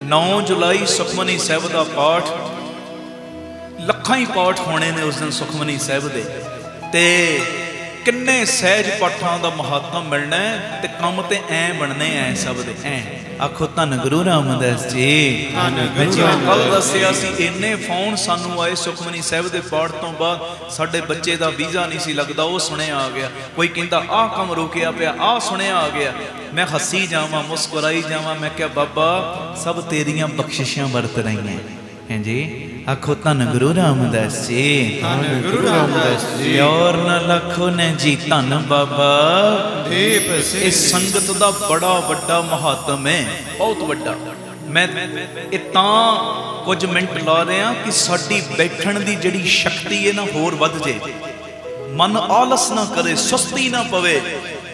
9 जुलाई सुखमनी साहिब का पाठ, लखां ही पाठ होने ने उस दिन सुखमनी साहिब दे ते किन्ने सहज पाठां दा महात्मा मिलना है ते काम ते ऐ बनने ऐ सब दे ऐ। आखो धन गुरु रामदास जी। कल दसिया सी इन्ने फोन सानू आए सुखमनी साहिब के पाठ तो बाद, साडे बच्चे का वीज़ा नहीं सी लगता, वो सुनिया आ गया। कोई कहता आ काम रुकिया पिया, आ सुनिया आ गया। मैं हसी जावा मुस्कुराई जावा, मैं क्या बाबा सब तेरियां बख्शिशां बरत रही हैं जी। आखो धन गुरु रामदास जी। गुरु रामदास जी। और न लखो ने जी धन बाबा दीप से। इस संगत का बड़ा वड्डा महात्म है, बहुत वड्डा। मैं इतना कुछ मिनट ला रहा कि साडी बैठण दी जिहड़ी शक्ति है ना होर वध जे, मन आलस ना करे, सुस्ती ना पवे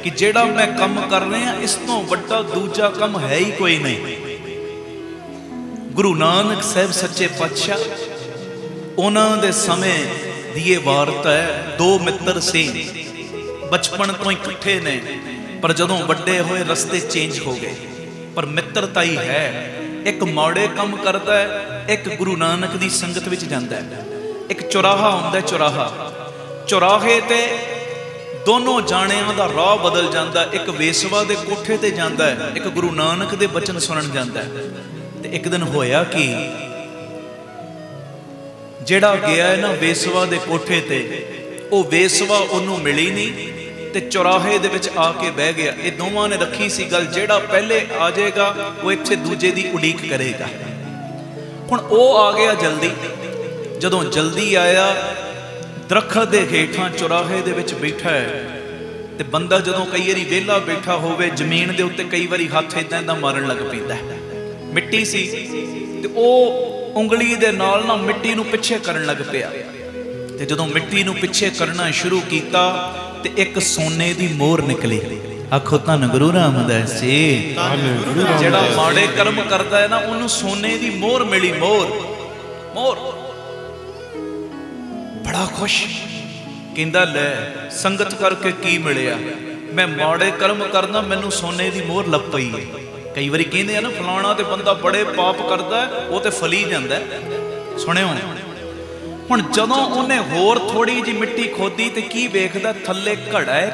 कि जेड़ा मैं काम कर रहा इस तो वड्डा दूजा काम है ही कोई नहीं। गुरु नानक साहब सच्चे पातशाह, उन्होंने दे समय दी ये वार्ता है। दो मित्र से बचपन तो इकट्ठे ने, पर जदों वड्डे होए रस्ते चेंज हो गए, पर मित्रता ही है। एक माड़े काम करता है, एक गुरु नानक दी संगत विच जांदा है। एक चौराहा हुंदा है, चौराहे ते दोनों जाणियां दा राह बदल जाता। एक वेसवा दे कोठे ते जांदा है, एक गुरु नानक दे बचन सुनन जाता है। ते एक दिन होया कि जेड़ा गया है ना वेसवा दे कोठे ते, वो वेसवा उन्हों मिली नहीं ते चौराहे दे विच आके बह गया। ये दोवां ने रखी सी गल, जेड़ा पहले आ जाएगा वो इत्थे दूजे दी उड़ीक करेगा। हुण वो आ गया जल्दी। जदों जल्दी आया, दरखत दे हेठां चौराहे दे विच बैठा है। ते बंदा जदों कई बारी वेला बैठा होवे, जमीन दे उत्ते कई बारी हथ इदां इदां मारन लग पैंदा है। मिट्टी सी ते ओ उंगली दे नाल ना मिट्टी नूं पिछे करन लग पिया। ते जदों मिट्टी नूं पिछे करना शुरू कीता ते एक सोने दी मोहर निकली। आखो धन गुरु रामदास जी। जेड़ा माड़े कर्म करदा है ना, उन्होंने सोने दी मोहर मिली। मोहर बड़ा खुश, कहंदा ले संगत करके की मिलिया। मैं माड़े कर्म करना, मैनू सोने दी मोहर लग पई है। कई बार कहते हैं ना फलाना तो बंदा बड़े पाप करता है, वो तो फली जाता है। सुनियो हुण जदों उन्हें होर थोड़ी जी मिट्टी खोदी तो की वेखदा, थल्ले घड़ा है।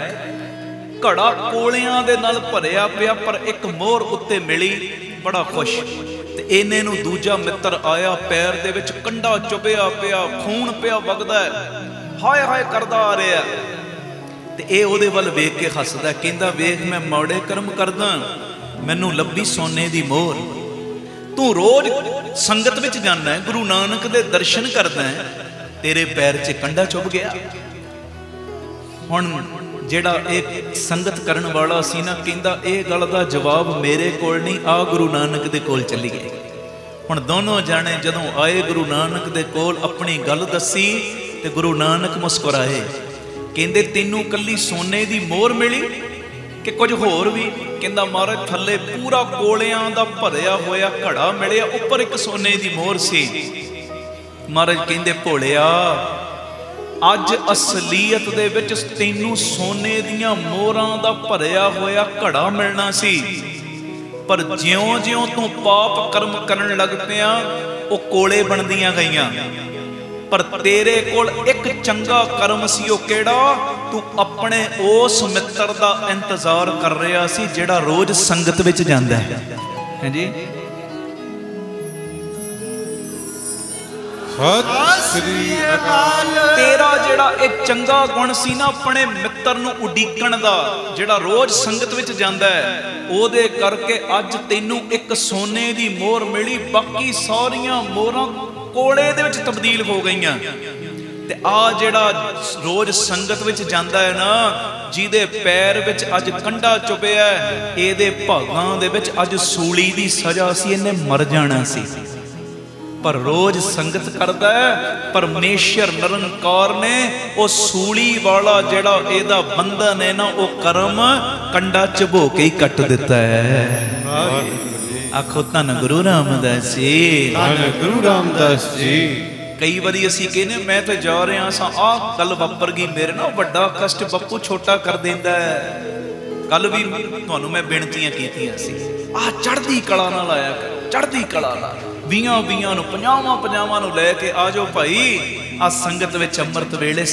घड़ा कोलियां दे नाल भरिया पिया, पर एक मोहर उत्ते मिली। बड़ा खुश। ते इन्ने नूं दूजा मित्र आया, पैर दे विच कंडा चुभया पिया, खून पिया वगदा है, हाय हाय करदा आ रहा। ते इह उहदे वल वेख के हसदा, कहंदा वेख मैं माड़े कर्म करदा, मैनू लभी सोने दी मोहर। तू रोज संगत विच जाना है, गुरु नानक दे दर्शन करदा है, तेरे पैर च कंडा चुभ गया। हुण जेड़ा एक संगत करन वाला सी ना, कहंदा इह गल दा जवाब मेरे कोल नहीं, आ गुरु नानक दे कोल चली गए। हुण दोनों जाने जदों आए गुरु नानक दे कोल, अपनी गल दसी ते गुरु नानक मुस्कुराए। कहंदे तैनू कल्ली सोने दी मोहर मिली कि कुछ होर भी? कहंदा महाराज थल्ले पूरा कोलियां दा भरिया होया घड़ा मिलिया, उपर एक सोने दी मोहर सी। महाराज कहंदे भोलिया, अज असलीयत दे विच तैनू सोने दियां मोहरां दा भरिया होया घड़ा मिलना सी, पर ज्यों ज्यों तू पाप कर्म करन लग पिया, वो कोले बनदियां गईयां। पर तेरे कोल एक चंगा कर्म सी, वो केड़ा? तू अपने उस मित्र दा इंतजार कर रहा सी जेड़ा रोज संगत विच जांदा है। हैं जी? सत श्री अकाल। तेरा जेड़ा एक चंगा गुण सी ना, अपने मित्र नूं उडीकण दा, जेड़ा रोज संगत विच जांदा है, ओदे करके अज तैनू एक सोने दी मोहर मिली। बाकी सारियां मोहरां कोले दे विच तब्दील हो गईयां। ते आ जेड़ा रोज संगत विच जांदा है ना, जिहदे पैर विच अज कंडा चुभया, इहदे भागां दे विच अज सूली दी सजा सी, इहने मर जाना सी। पर रोज संगत करदा है, परमेश्वर निरंकार ने वो सूली वाला जेड़ा एदा बंधन है ना, वो कर्म कंडा चबो के ही कट दिता है। आखो धन गुरु रामदास जी। धन गुरु रामदास जी। कई बारी असीं कहने मैं तो जा रहा सा, आ गल वापर गई मेरे ना, बड़ा कष्ट बापू छोटा कर देंदा है। कल भी तुहानू मैं बेनतियां कीतियां सी, आ चढ़दी कला नाल आया कर। ਚੜ੍ਹਦੀ ਕਲਾ ਦਾ। 20 ਨੂੰ 50 ਨੂੰ ਲੈ ਕੇ ਆ ਜਾਓ ਭਾਈ, ਆ ਸੰਗਤ ਵਿੱਚ ਅੰਮ੍ਰਿਤ ਵੇਲੇ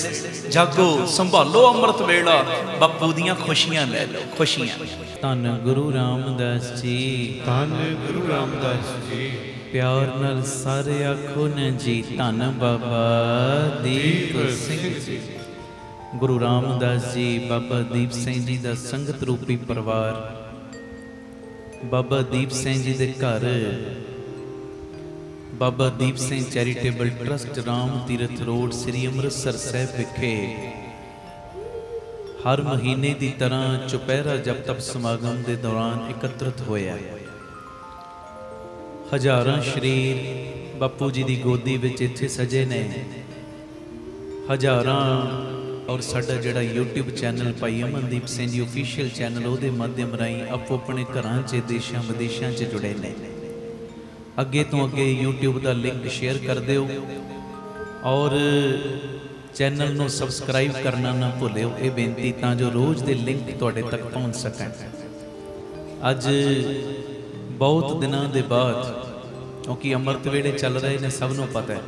ਜਾਗੋ, ਸੰਭਾਲੋ ਅੰਮ੍ਰਿਤ ਵੇਲਾ, ਬਾਪੂ ਦੀਆਂ ਖੁਸ਼ੀਆਂ ਲੈ ਲਓ, ਖੁਸ਼ੀਆਂ। ਧੰਨ ਗੁਰੂ ਰਾਮਦਾਸ ਜੀ, ਧੰਨ ਗੁਰੂ ਰਾਮਦਾਸ ਜੀ। ਪਿਆਰ ਨਾਲ ਸਾਰੇ ਆਖੋ ਨਾ ਜੀ, ਧੰਨ ਬਾਬਾ ਦੀਪ ਸਿੰਘ ਜੀ। ਗੁਰੂ ਰਾਮਦਾਸ ਜੀ, ਬਾਬਾ ਦੀਪ ਸਿੰਘ ਜੀ ਦਾ ਸੰਗਤ ਰੂਪੀ ਪਰਿਵਾਰ, ਬਾਬਾ ਦੀਪ ਸਿੰਘ ਜੀ ਦੇ ਘਰ Baba Deep Singh charitable trust, Ram Tirath road, ਸ੍ਰੀ ਅੰਮ੍ਰਿਤਸਰ ਸਾਹਿਬ ਵਿਖੇ ਹਰ ਮਹੀਨੇ ਦੀ ਤਰ੍ਹਾਂ ਚੁਪਹਿਰਾ ਜਪ ਤਪ ਸਮਾਗਮ ਦੇ ਦੌਰਾਨ ਇਕੱਤਰਿਤ ਹੋਇਆ। ਹਜ਼ਾਰਾਂ ਸ਼ਰੀਰ ਬਾਪੂ ਜੀ ਦੀ ਗੋਦੀ ਵਿੱਚ ਇੱਥੇ ਸਜੇ ਨੇ। ਹਜ਼ਾਰਾਂ ਔਰ ਸਾਡਾ ਜਿਹੜਾ YouTube ਚੈਨਲ ਭਾਈ ਅਮਨਦੀਪ ਸਿੰਘ ਜੀ ਆਫੀਸ਼ੀਅਲ ਚੈਨਲ, ਉਹਦੇ ਮਾਧਿਅਮ ਰਾਹੀਂ ਆਪੋ ਆਪਣੇ ਘਰਾਂ 'ਚ, ਦੇਸ਼ਾਂ ਵਿਦੇਸ਼ਾਂ 'ਚ ਜੁੜੇ ਨੇ। ਅੱਗੇ ਤੋਂ ਅੱਗੇ YouTube ਦਾ ਲਿੰਕ ਸ਼ੇਅਰ ਕਰ ਦਿਓ ਔਰ ਚੈਨਲ ਨੂੰ ਸਬਸਕ੍ਰਾਈਬ ਕਰਨਾ ਨਾ ਭੁੱਲਿਓ, ਇਹ ਬੇਨਤੀ, ਤਾਂ ਜੋ ਰੋਜ਼ ਦੇ ਲਿੰਕ ਤੁਹਾਡੇ ਤੱਕ ਪਹੁੰਚ ਸਕਣ। ਅੱਜ ਬਹੁਤ ਦਿਨਾਂ ਦੇ ਬਾਅਦ, ਕਿਉਂਕਿ ਅੰਮ੍ਰਿਤ ਵੇਲੇ ਚੱਲ ਰਹੇ ਨੇ, ਸਭ ਨੂੰ ਪਤਾ ਹੈ,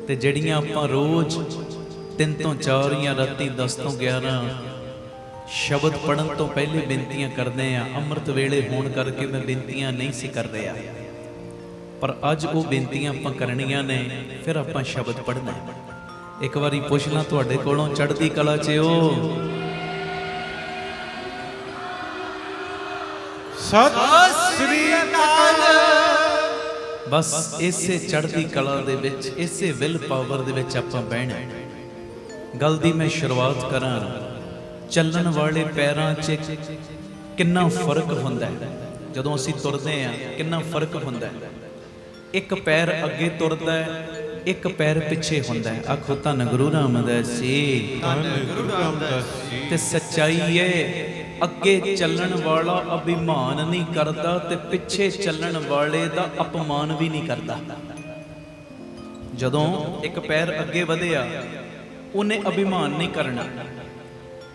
ਤੇ ਜਿਹੜੀਆਂ ਆਪਾਂ ਰੋਜ਼ 3 ਤੋਂ 4 ਜਾਂ ਰਾਤੀ 10 ਤੋਂ 11 ਸ਼ਬਦ ਪੜ੍ਹਨ ਤੋਂ ਪਹਿਲੇ ਬੇਨਤੀਆਂ ਕਰਦੇ ਆ, ਅੰਮ੍ਰਿਤ ਵੇਲੇ ਹੋਣ ਕਰਕੇ ਮੈਂ ਬੇਨਤੀਆਂ ਨਹੀਂ ਸੀ ਕਰ ਰਿਹਾ, ਪਰ ਅੱਜ ਉਹ ਬੇਨਤੀਆਂ ਆਪਾਂ ਕਰਨੀਆਂ ਨੇ, ਫਿਰ ਆਪਾਂ ਸ਼ਬਦ ਪੜ੍ਹਨਾ। ਇੱਕ ਵਾਰੀ ਪੁੱਛ ਲਾਂ ਤੁਹਾਡੇ ਕੋਲੋਂ, ਚੜ੍ਹਦੀ ਕਲਾ 'ਚ ਹੋ? ਸਤਿ ਸ੍ਰੀ ਅਕਾਲ। ਬਸ ਇਸੇ ਚੜ੍ਹਦੀ ਕਲਾ ਦੇ ਵਿੱਚ, ਇਸੇ ਵਿਲ ਪਾਵਰ ਦੇ ਵਿੱਚ ਆਪਾਂ ਬਹਿਣਾ। ਗੱਲ ਦੀ ਮੈਂ ਸ਼ੁਰੂਆਤ ਕਰਾਂ, ਚੱਲਣ ਵਾਲੇ ਪੈਰਾਂ 'ਚ ਕਿੰਨਾ ਫਰਕ ਹੁੰਦਾ ਹੈ। ਜਦੋਂ ਅਸੀਂ ਤੁਰਦੇ ਹਾਂ ਕਿੰਨਾ ਫਰਕ ਹੁੰਦਾ ਹੈ। ਇੱਕ ਪੈਰ ਅੱਗੇ ਤੁਰਦਾ ਹੈ, ਇੱਕ ਪੈਰ ਪਿੱਛੇ ਹੁੰਦਾ ਹੈ। ਆਖੋ ਧੰਨ ਗੁਰੂ ਰਾਮਦਾਸ ਜੀ, ਧੰਨ ਗੁਰੂ ਰਾਮਦਾਸ ਜੀ। ਤੇ ਸੱਚਾਈ ਹੈ, ਅੱਗੇ ਚੱਲਣ ਵਾਲਾ ਅਭਿਮਾਨ ਨਹੀਂ ਕਰਦਾ ਤੇ ਪਿੱਛੇ ਚੱਲਣ ਵਾਲੇ ਦਾ ਅਪਮਾਨ ਵੀ ਨਹੀਂ ਕਰਦਾ। ਜਦੋਂ ਇੱਕ ਪੈਰ ਅੱਗੇ ਵਧਿਆ, ਉਹਨੇ ਅਭਿਮਾਨ ਨਹੀਂ ਕਰਨਾ,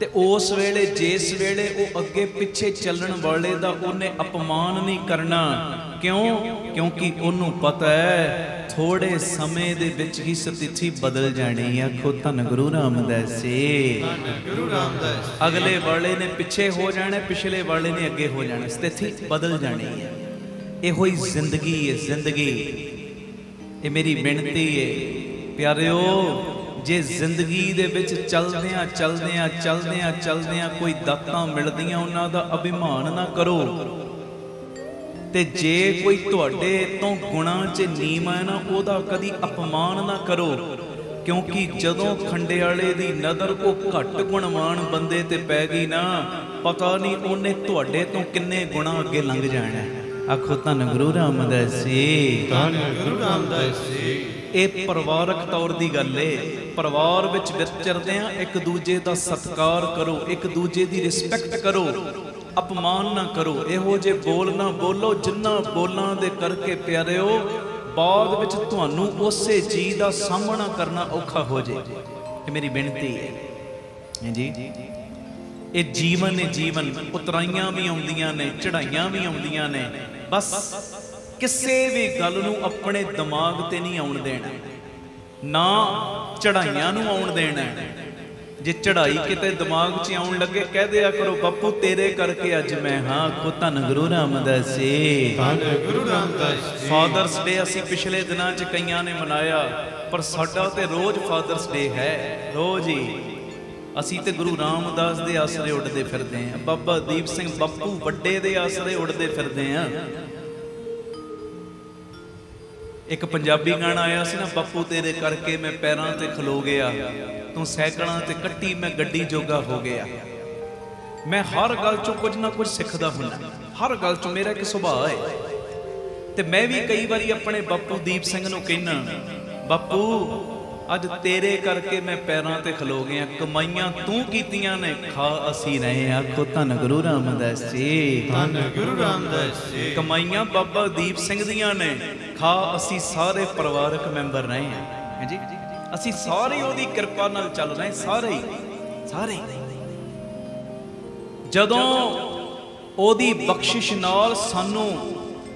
ਤੇ ਉਸ ਵੇਲੇ, ਜਿਸ ਵੇਲੇ ਉਹ ਅੱਗੇ ਪਿੱਛੇ ਚੱਲਣ ਵਾਲੇ ਦਾ ਉਹਨੇ ਅਪਮਾਨ ਨਹੀਂ ਕਰਨਾ। ਕਿਉਂ? ਕਿਉਂਕਿ ਉਹਨੂੰ ਪਤਾ ਹੈ ਥੋੜੇ ਸਮੇਂ ਦੇ ਵਿੱਚ ਹੀ ਸਥਿਤੀ ਬਦਲ ਜਾਣੀ ਹੈ। ਆਖੋ ਧੰਨ ਗੁਰੂ ਰਾਮਦਾਸ ਜੀ, ਧੰਨ ਗੁਰੂ ਰਾਮਦਾਸ। ਅਗਲੇ ਵਾਲੇ ਨੇ ਪਿੱਛੇ ਹੋ ਜਾਣਾ, ਪਿਛਲੇ ਵਾਲੇ ਨੇ ਅੱਗੇ ਹੋ ਜਾਣਾ, ਸਥਿਤੀ ਬਦਲ ਜਾਣੀ ਹੈ। ਇਹੋ ਹੀ ਜ਼ਿੰਦਗੀ ਹੈ, ਜ਼ਿੰਦਗੀ। ਇਹ ਮੇਰੀ ਬੇਨਤੀ ਹੈ ਪਿਆਰਿਓ, ਜੇ ਜ਼ਿੰਦਗੀ ਦੇ ਵਿੱਚ ਚਲਦਿਆਂ ਕੋਈ ਦਾਤਾਂ ਮਿਲਦੀਆਂ, ਉਹਨਾਂ ਦਾ ਅਭਿਮਾਨ ਨਾ ਕਰੋ। ਤੇ ਜੇ ਕੋਈ ਤੁਹਾਡੇ ਤੋਂ ਗੁਣਾਂ 'ਚ ਨੀਵਾਂ ਹੈ ਨਾ, ਉਹਦਾ ਕਦੀ ਅਪਮਾਨ ਨਾ ਕਰੋ। ਕਿਉਂਕਿ ਜਦੋਂ ਖੰਡਿਆਲੇ ਦੀ ਨਜ਼ਰ ਉਹ ਘੱਟ ਗੁਣਵਾਨ ਬੰਦੇ ਤੇ ਪੈ ਗਈ ਨਾ, ਪਤਾ ਨਹੀਂ ਉਹਨੇ ਤੁਹਾਡੇ ਤੋਂ ਕਿੰਨੇ ਗੁਣਾ ਅੱਗੇ ਲੰਘ ਜਾਣਾ। ਆਖੋ ਧੰਨ ਗੁਰੂ ਰਾਮਦਾਸ ਜੀ, ਧੰਨ ਗੁਰੂ ਰਾਮਦਾਸ ਜੀ। ਇਹ ਪਰਿਵਾਰਕ ਤੌਰ ਦੀ ਗੱਲ ਏ। ਪਰਿਵਾਰ ਵਿੱਚ ਵਿਚਰਦੇ ਆ, ਇੱਕ ਦੂਜੇ ਦਾ ਸਤਿਕਾਰ ਕਰੋ, ਇੱਕ ਦੂਜੇ ਦੀ ਰਿਸਪੈਕਟ ਕਰੋ, ਅਪਮਾਨ ਨਾ ਕਰੋ। ਇਹੋ ਜਿਹੇ ਬੋਲ ਨਾ ਬੋਲੋ ਜਿੰਨਾ ਬੋਲਾਂ ਦੇ ਕਰਕੇ ਪਿਆਰਿਓ ਬਾਅਦ ਵਿੱਚ ਤੁਹਾਨੂੰ ਉਸੇ ਚੀਜ਼ ਦਾ ਸਾਹਮਣਾ ਕਰਨਾ ਔਖਾ ਹੋ ਜੇ। ਇਹ ਮੇਰੀ ਬੇਨਤੀ ਹੈ ਜੀ। ਇਹ ਜੀਵਨ ਹੈ, ਜੀਵਨ। ਉਤਰਾਈਆਂ ਵੀ ਆਉਂਦੀਆਂ ਨੇ, ਚੜਾਈਆਂ ਵੀ ਆਉਂਦੀਆਂ ਨੇ। ਬਸ ਕਿਸੇ ਵੀ ਗੱਲ ਨੂੰ ਆਪਣੇ ਦਿਮਾਗ ਤੇ ਨਹੀਂ ਆਉਣ ਦੇਣਾ, ਨਾ ਚੜਾਈਆਂ ਨੂੰ ਆਉਣ ਦੇਣਾ। ਜੇ ਚੜਾਈ ਕਿਤੇ ਦਿਮਾਗ 'ਚ ਆਉਣ ਲੱਗੇ, ਕਹਿ ਦਿਆ ਕਰੋ ਬਾਪੂ ਤੇਰੇ ਕਰਕੇ ਅੱਜ ਮੈਂ ਹਾਂ। ਆਖੋ ਧੰਨ ਗੁਰੂ ਰਾਮਦਾਸ ਜੀ, ਧੰਨ ਗੁਰੂ ਰਾਮਦਾਸ ਜੀ। ਫਾਦਰਸ ਡੇ ਅਸੀਂ ਪਿਛਲੇ ਦਿਨਾਂ 'ਚ ਕਈਆਂ ਨੇ ਮਨਾਇਆ, ਪਰ ਸਾਡਾ ਤੇ ਰੋਜ਼ ਫਾਦਰਸ ਡੇ ਹੈ, ਰੋਜ਼ ਹੀ। ਅਸੀਂ ਤੇ ਗੁਰੂ ਰਾਮਦਾਸ ਦੇ ਆਸਰੇ ਉੱਡਦੇ ਫਿਰਦੇ ਹਾਂ, ਬਾਬਾ ਦੀਪ ਸਿੰਘ ਬਾਪੂ ਵੱਡੇ ਦੇ ਆਸਰੇ ਉੱਡਦੇ ਫਿਰਦੇ ਹਾਂ। ਇੱਕ ਪੰਜਾਬੀ ਗਾਣਾ ਆਇਆ ਸੀ ਨਾ, ਬਾਪੂ ਤੇਰੇ ਕਰਕੇ ਮੈਂ ਪੈਰਾਂ ਤੇ ਖਲੋ ਗਿਆ, ਤੂੰ ਸਾਈਕਲਾਂ ਤੇ ਕੱਟੀ ਮੈਂ ਗੱਡੀ ਜੋਗਾ ਹੋ ਗਿਆ। ਮੈਂ ਹਰ ਗੱਲ ਚੋਂ ਕੁਝ ਨਾ ਕੁਝ ਸਿੱਖਦਾ ਹੁੰਦਾ, ਹਰ ਗੱਲ ਚੋਂ। ਮੇਰਾ ਇੱਕ ਸੁਭਾਅ ਹੈ, ਤੇ ਮੈਂ ਵੀ ਕਈ ਵਾਰੀ ਆਪਣੇ ਬਾਪੂ ਦੀਪ ਸਿੰਘ ਨੂੰ ਕਹਿਣਾ, ਬਾਪੂ ਅੱਜ ਤੇਰੇ ਕਰਕੇ ਮੈਂ ਪੈਰਾਂ ਤੇ ਖਲੋ ਗਿਆ, ਕਮਾਈਆਂ ਤੂੰ ਕੀਤੀਆਂ ਨੇ, ਖਾ ਅਸੀਂ ਰਹੇ। ਆਖੋ ਧੰਨ ਗੁਰੂ ਰਾਮਦਾਸ ਜੀ, ਧੰਨ ਗੁਰੂ ਰਾਮਦਾਸ ਜੀ। ਕਮਾਈਆਂ ਬਾਬਾ ਦੀਪ ਸਿੰਘ ਦੀਆਂ ਨੇ, ਖਾ ਅਸੀਂ ਸਾਰੇ ਪਰਿਵਾਰਕ ਮੈਂਬਰ ਰਹੇ ਹਾਂ ਜੀ। ਅਸੀਂ ਸਾਰੇ ਉਹਦੀ ਕਿਰਪਾ ਨਾਲ ਚੱਲ ਰਹੇ, ਸਾਰੇ ਸਾਰੇ। ਜਦੋਂ ਉਹਦੀ ਬਖਸ਼ਿਸ਼ ਨਾਲ ਸਾਨੂੰ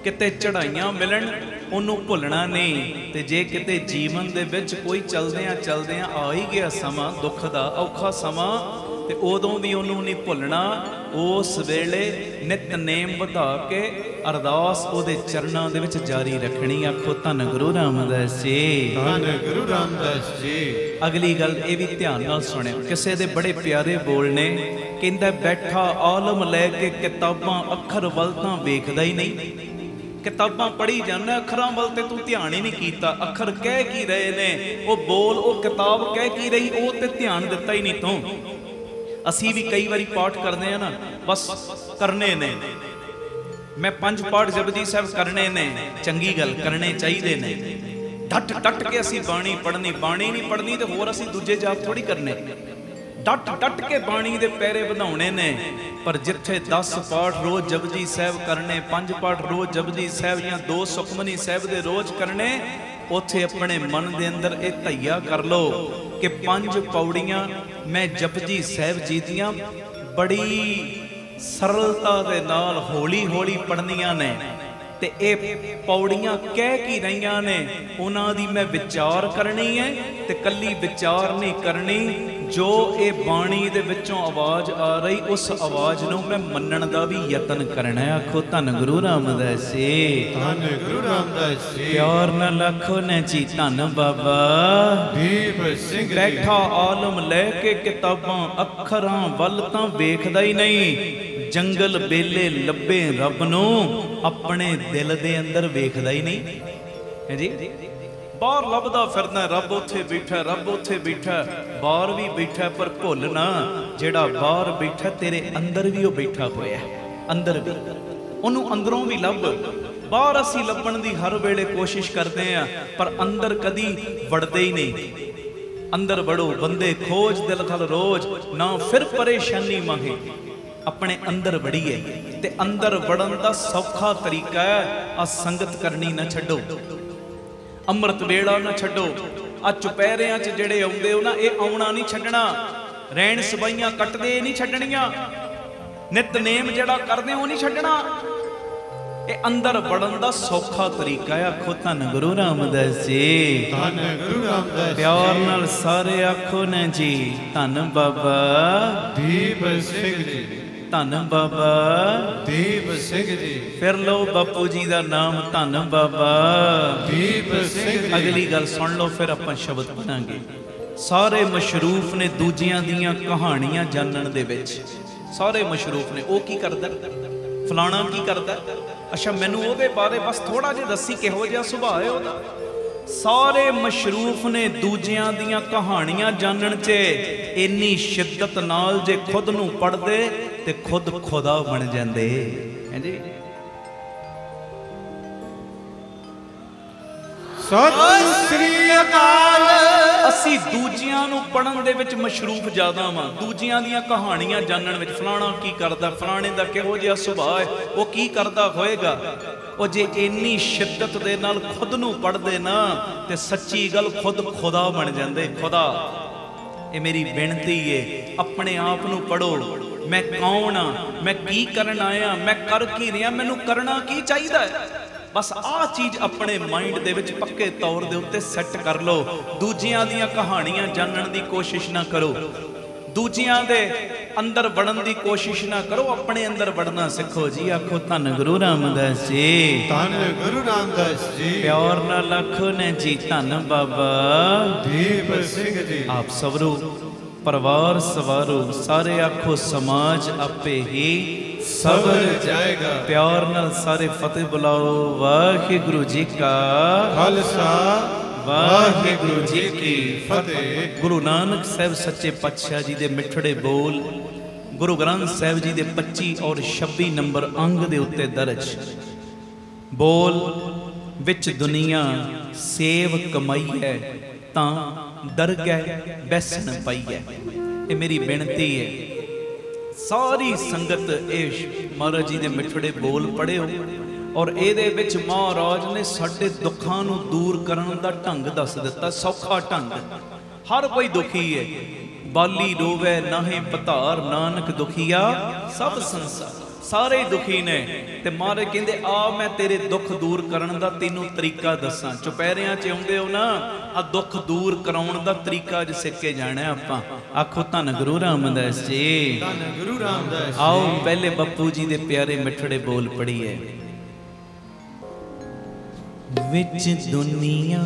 ਕਿਤੇ ਚੜਾਈਆਂ ਮਿਲਣ ਉਹਨੂੰ ਭੁੱਲਣਾ ਨਹੀਂ। ਤੇ ਜੇ ਕਿਤੇ ਜੀਵਨ ਦੇ ਵਿੱਚ ਕੋਈ ਚਲਦਿਆਂ ਆ ਹੀ ਗਿਆ ਸਮਾਂ ਦੁੱਖ ਦਾ, ਔਖਾ ਸਮਾਂ, ਤੇ ਉਦੋਂ ਵੀ ਉਹਨੂੰ ਨਹੀਂ ਭੁੱਲਣਾ। ਉਸ ਵੇਲੇ ਨਿਤਨੇਮ ਵਧਾ ਕੇ ਅਰਦਾਸ ਉਹਦੇ ਚਰਨਾਂ ਦੇ ਵਿੱਚ ਜਾਰੀ ਰੱਖਣੀ। ਆਖੋ ਧੰਨ ਗੁਰੂ ਰਾਮਦਾਸ ਜੀ, ਧੰਨ ਗੁਰੂ ਰਾਮਦਾਸ ਜੀ। ਅਗਲੀ ਗੱਲ ਇਹ ਵੀ ਧਿਆਨ ਨਾਲ ਸੁਣਿਓ, ਕਿਸੇ ਦੇ ਬੜੇ ਪਿਆਰੇ ਬੋਲ ਨੇ, ਕਹਿੰਦਾ ਬੈਠਾ ਆਲਮ ਲੈ ਕੇ ਕਿਤਾਬਾਂ ਅੱਖਰ ਵੱਲ ਤਾਂ ਵੇਖਦਾ ਹੀ ਨਹੀਂ। ਕਿਤਾਬਾਂ ਪੜ੍ਹੀ ਜਾਂਦਾ, ਅੱਖਰਾਂ ਵੱਲ ਤੇ ਤੂੰ ਧਿਆਨ ਹੀ ਨਹੀਂ ਕੀਤਾ। ਅੱਖਰ ਕਹਿ ਕੀ ਰਹੇ ਨੇ, ਉਹ ਬੋਲ, ਉਹ ਕਿਤਾਬ ਕਹਿ ਕੀ ਰਹੀ, ਉਹ ਤੇ ਧਿਆਨ ਦਿੱਤਾ ਹੀ ਨਹੀਂ ਤੂੰ। ਅਸੀਂ ਵੀ ਕਈ ਵਾਰੀ ਪਾਠ ਕਰਦੇ ਆ ਨਾ, ਬਸ ਕਰਨੇ ਨੇ, ਮੈਂ 5 ਪਾਠ ਜਪਜੀ ਸਾਹਿਬ ਕਰਨੇ ਨੇ, ਚੰਗੀ ਗੱਲ, ਕਰਨੇ ਚਾਹੀਦੇ ਨੇ। ਡਟ ਕੇ ਅਸੀਂ ਬਾਣੀ ਪੜ੍ਹਨੀ, ਬਾਣੀ ਨਹੀਂ ਪੜ੍ਹਨੀ ਤੇ ਹੋਰ ਅਸੀਂ ਦੂਜੇ ਜਾਪ ਥੋੜੀ ਕਰਨੇ। ਡਟ ਕੇ ਬਾਣੀ ਦੇ ਪੈਰੇ ਵਧਾਉਣੇ ਨੇ। ਪਰ ਜਿੱਥੇ 10 ਪਾਠ ਰੋਜ਼ ਜਪਜੀ ਸਾਹਿਬ ਕਰਨੇ, 5 ਪਾਠ ਰੋਜ਼ ਜਪਜੀ ਸਾਹਿਬ ਜਾਂ 2 ਸੁਖਮਨੀ ਸਾਹਿਬ ਦੇ ਰੋਜ਼ ਕਰਨੇ, ਉੱਥੇ ਆਪਣੇ ਮਨ ਦੇ ਅੰਦਰ ਇਹ ਧਈਆ ਕਰ ਲਓ ਕਿ 5 ਪੌੜੀਆਂ ਮੈਂ ਜਪਜੀ ਸਾਹਿਬ ਜੀ ਦੀਆਂ ਬੜੀ ਸਰਲਤਾ ਦੇ ਨਾਲ ਹੌਲੀ ਹੌਲੀ ਪੜ੍ਹਨੀਆਂ ਨੇ। ਤੇ ਇਹ ਪੌੜੀਆਂ ਕਹਿ ਕੀ ਰਹੀਆਂ ਨੇ, ਉਹਨਾਂ ਦੀ ਮੈਂ ਵਿਚਾਰ ਕਰਨੀ ਹੈ। ਤੇ ਕੱਲੀ ਵਿਚਾਰ ਨਹੀਂ ਕਰਨੀ, ਜੋ ਇਹ ਬਾਣੀ ਦੇ ਵਿੱਚੋਂ ਆਵਾਜ਼ ਆ ਰਹੀ, ਉਸ ਆਵਾਜ਼ ਨੂੰ ਮੈਂ ਮੰਨਣ ਦਾ ਵੀ ਯਤਨ ਕਰਨਾ ਹੈ। ਆਖੋ ਧੰਨ ਗੁਰੂ ਰਾਮਦਾਸ ਜੀ, ਧੰਨ ਗੁਰੂ ਰਾਮਦਾਸ ਜੀ। ਪਿਆਰ ਨਾਲ ਆਖੋ ਨਾ ਜੀ, ਧੰਨ ਬਾਬਾ ਦੀਪ ਸਿੰਘ ਜੀ। ਬੈਠਾ ਆਲਮ ਲੈ ਕੇ ਕਿਤਾਬਾਂ ਅੱਖਰਾਂ ਵੱਲ ਤਾਂ ਵੇਖਦਾ ਹੀ ਨਹੀਂ। ਜੰਗਲ ਬੇਲੇ ਲੱਭੇ ਰੱਬ ਨੂੰ, ਆਪਣੇ ਦਿਲ ਦੇ ਅੰਦਰ ਵੇਖਦਾ ਹੀ ਨਹੀਂ ਹੈ ਜੀ। ਬਾਹਰ ਲੱਭਦਾ ਫਿਰਦਾ, ਰੱਬ ਉੱਥੇ ਬੈਠਾ, ਰੱਬ ਉੱਥੇ ਬੈਠਾ, ਬਾਹਰ ਵੀ ਬੈਠਾ, ਪਰ ਭੁੱਲ ਨਾ ਜਿਹੜਾ ਬਾਹਰ ਬੈਠਾ ਤੇਰੇ ਅੰਦਰ ਵੀ ਉਹ ਬੈਠਾ ਹੋਇਆ। ਅੰਦਰ ਵੀ ਉਹਨੂੰ ਅੰਦਰੋਂ ਵੀ ਲੱਭ। ਬਾਹਰ ਅਸੀਂ ਲੱਭਣ ਦੀ ਹਰ ਵੇਲੇ ਕੋਸ਼ਿਸ਼ ਕਰਦੇ ਆ, ਪਰ ਅੰਦਰ ਕਦੀ ਵੜਦੇ ਹੀ ਨਹੀਂ। ਅੰਦਰ ਵੜੋ ਬੰਦੇ ਖੋਜ ਦਿਲ ਥਲ ਰੋਜ਼, ਨਾ ਫਿਰ ਪਰੇਸ਼ਾਨੀ ਮਾਹੇ। ਆਪਣੇ ਅੰਦਰ ਵੜੀਏ, ਤੇ ਅੰਦਰ ਵੜਨ ਦਾ ਸੌਖਾ ਤਰੀਕਾ ਹੈ, ਆ ਸੰਗਤ ਕਰਨੀ ਨਾ ਛੱਡੋ, ਅੰਮ੍ਰਿਤ ਵੇਲਾ ਨਾ ਛੱਡੋ। ਆ ਚੁਪਹਿਰਿਆਂ 'ਚ ਜਿਹੜੇ ਆਉਂਦੇ ਹੋ ਨਾ, ਇਹ ਆਉਣਾ ਨਹੀਂ ਛੱਡਣਾ। ਰਹਿਣ ਸਬਾਈਆਂ ਕੱਟਦੇ ਨਹੀਂ ਛੱਡਣੀਆਂ। ਨਿਤਨੇਮ ਜਿਹੜਾ ਕਰਦੇ ਉਹ ਨਹੀਂ ਛੱਡਣਾ। ਇਹ ਅੰਦਰ ਵੜਨ ਦਾ ਸੌਖਾ ਤਰੀਕਾ ਹੈ। ਆਖੋ ਧੰਨ ਗੁਰੂ ਰਾਮਦਾਸ ਜੀ, ਧੰਨ ਗੁਰੂ ਰਾਮਦਾਸ। ਪਿਆਰ ਨਾਲ ਸਾਰੇ ਆਖੋ ਨਾ ਜੀ, ਧੰਨ ਬਾਬਾ ਦੀਪ ਸਿੰਘ ਜੀ, ਧੰਨ ਬਾਬਾ ਦੀਪ ਸਿੰਘ ਜੀ। ਫਿਰ ਲਓ ਬਾਪੂ ਜੀ ਦਾ ਨਾਮ, ਧੰਨ ਬਾਬਾ ਦੀਪ ਸਿੰਘ ਜੀ। ਅਗਲੀ ਗੱਲ ਸੁਣ ਲਓ, ਫਿਰ ਆਪਾਂ ਸ਼ਬਦ ਪੜਾਂਗੇ। ਸਾਰੇ ਮਸ਼ਰੂਫ ਨੇ ਦੂਜਿਆਂ ਦੀਆਂ ਕਹਾਣੀਆਂ ਜਾਣਨ ਦੇ ਵਿੱਚ, ਸਾਰੇ ਮਸ਼ਰੂਫ ਨੇ। ਉਹ ਕੀ ਕਰਦਾ, ਫਲਾਣਾ ਕੀ ਕਰਦਾ, ਅੱਛਾ ਮੈਨੂੰ ਉਹਦੇ ਬਾਰੇ ਬਸ ਥੋੜਾ ਜਿਹਾ ਦੱਸੀ, ਕਿਹੋ ਜਿਹਾ ਸੁਭਾਅ ਹੈ ਉਹਦਾ। ਸਾਰੇ ਮਸ਼ਰੂਫ ਨੇ ਦੂਜਿਆਂ ਦੀਆਂ ਕਹਾਣੀਆਂ ਜਾਣਨ 'ਚ ਇੰਨੀ ਸ਼ਿੱਦਤ ਨਾਲ, ਜੇ ਖੁਦ ਨੂੰ ਪੜ੍ਹਦੇ ਤੇ ਖੁਦ ਖੁਦਾ ਬਣ ਜਾਂਦੇ ਹੈ ਜੀ। ਸਤਿ ਸ੍ਰੀ ਅਕਾਲ। ਅਸੀਂ ਦੂਜਿਆਂ ਨੂੰ ਪੜ੍ਹਨ ਦੇ ਵਿੱਚ ਮਸ਼ਰੂਫ ਜ਼ਿਆਦਾ ਵਾਂ, ਦੂਜਿਆਂ ਦੀਆਂ ਕਹਾਣੀਆਂ ਜਾਣਨ ਵਿੱਚ। ਫਲਾਣਾ ਕੀ ਕਰਦਾ, ਫਲਾਣੇ ਦਾ ਕਿਹੋ ਜਿਹਾ ਸੁਭਾਅ ਹੈ, ਉਹ ਕੀ ਕਰਦਾ ਹੋਏਗਾ। ਉਹ ਜੇ ਇੰਨੀ ਸ਼ਿੱਦਤ ਦੇ ਨਾਲ ਖੁਦ ਨੂੰ ਪੜ੍ਹਦੇ ਨਾ, ਤੇ ਸੱਚੀ ਗੱਲ ਖੁਦ ਖੁਦਾ ਬਣ ਜਾਂਦੇ। ਖੁਦਾ, ਇਹ ਮੇਰੀ ਬੇਨਤੀ ਏ, ਆਪਣੇ ਆਪ ਨੂੰ ਪੜ੍ਹੋ। ਮੈਂ ਕੌਣ ਆ, ਮੈਂ ਕੀ ਕਰਨ ਆਇਆ, ਮੈਂ ਕਰ ਕੀ ਰਿਹਾ, ਮੈਨੂੰ ਕਰਨਾ ਕੀ ਚਾਹੀਦਾ ਹੈ। ਬਸ ਆਹ ਚੀਜ਼ ਆਪਣੇ ਮਾਈਂਡ ਦੇ ਵਿੱਚ ਪੱਕੇ ਤੌਰ ਦੇ ਉੱਤੇ ਸੈੱਟ ਕਰ ਲਓ। ਦੂਜਿਆਂ ਦੀਆਂ ਕਹਾਣੀਆਂ ਜਾਣਨ ਦੀ ਕੋਸ਼ਿਸ਼ ਨਾ ਕਰੋ, ਦੂਜਿਆਂ ਦੇ ਅੰਦਰ ਵੜਨ ਦੀ ਕੋਸ਼ਿਸ਼ ਨਾ ਕਰੋ, ਆਪਣੇ ਅੰਦਰ ਵੜਨਾ ਸਿੱਖੋ ਜੀ। ਆਖੋ ਧੰਨ ਗੁਰੂ ਰਾਮਦਾਸ ਜੀ, ਧੰਨ ਗੁਰੂ ਰਾਮਦਾਸ ਜੀ। ਪਿਆਰ ਨਾਲ ਆਖੋ ਨੇ ਜੀ, ਧੰਨ ਬਾਬਾ ਦੀਪ ਸਿੰਘ ਜੀ। ਆਪ ਸਵਰੋ ਪਰਿਵਾਰ ਸਵਾਰੋ, ਸਾਰੇ ਆਖੋ ਸਮਾਜ ਆਪੇ ਹੀ ਸਬਰ ਜਾਏਗਾ। ਪਿਆਰ ਨਾਲ ਸਾਰੇ ਫਤਿਹ ਬੁਲਾਓ। ਵਾਹਿਗੁਰੂ ਜੀ ਕਾ ਖਾਲਸਾ, ਵਾਹਿਗੁਰੂ ਜੀ ਕੀ ਫਤਿਹ। ਗੁਰੂ ਨਾਨਕ ਸਾਹਿਬ ਸੱਚੇ ਪਾਤਸ਼ਾਹ ਜੀ ਦੇ ਮਿੱਠੜੇ ਬੋਲ, ਗੁਰੂ ਗ੍ਰੰਥ ਸਾਹਿਬ ਜੀ ਦੇ 25 ਔਰ 26 ਨੰਬਰ ਅੰਗ ਦੇ ਉੱਤੇ ਦਰਜ ਬੋਲ ਵਿੱਚ ਦੁਨੀਆ ਸੇਵ ਕਮਾਈ ਹੈ, ਤਾਂ ਦਰਗਹਿ ਬੈਸਣ ਪਈ ਹੈ। ਇਹ ਮੇਰੀ ਬੇਨਤੀ ਹੈ, ਸਾਰੀ ਸੰਗਤ ਇਹ ਮਹਾਰਾਜ ਜੀ ਦੇ ਮਿੱਠੜੇ ਬੋਲ ਪੜ੍ਹਿਓ। ਔਰ ਇਹਦੇ ਵਿੱਚ ਮਹਾਰਾਜ ਨੇ ਸਾਡੇ ਦੁੱਖਾਂ ਨੂੰ ਦੂਰ ਕਰਨ ਦਾ ਢੰਗ ਦੱਸ ਦਿੱਤਾ, ਸੌਖਾ ਢੰਗ। ਹਰ ਕੋਈ ਦੁਖੀ ਹੈ। ਬਾਲੀ ਰੋਵੇ ਨਾਹੇ ਪਧਾਰ, ਨਾਨਕ ਦੁਖੀਆ ਸਭ ਸੰਸਾਰ। सारे ही दुखी ने ते महाराज कहंदे आ मैं तेरे दुख दूर करन दा तैनूं तरीका दसां। चुपैरियां च आउंदे हो ना, आ दुख दूर कराउण दा तरीका अज सिख के जाना आपां। आखो धन गुरु रामदास जी, धन गुरु रामदास आओ जी। पहले बप्पू जी दे प्यारे मिठड़े बोल पढ़िए। विच दुनिया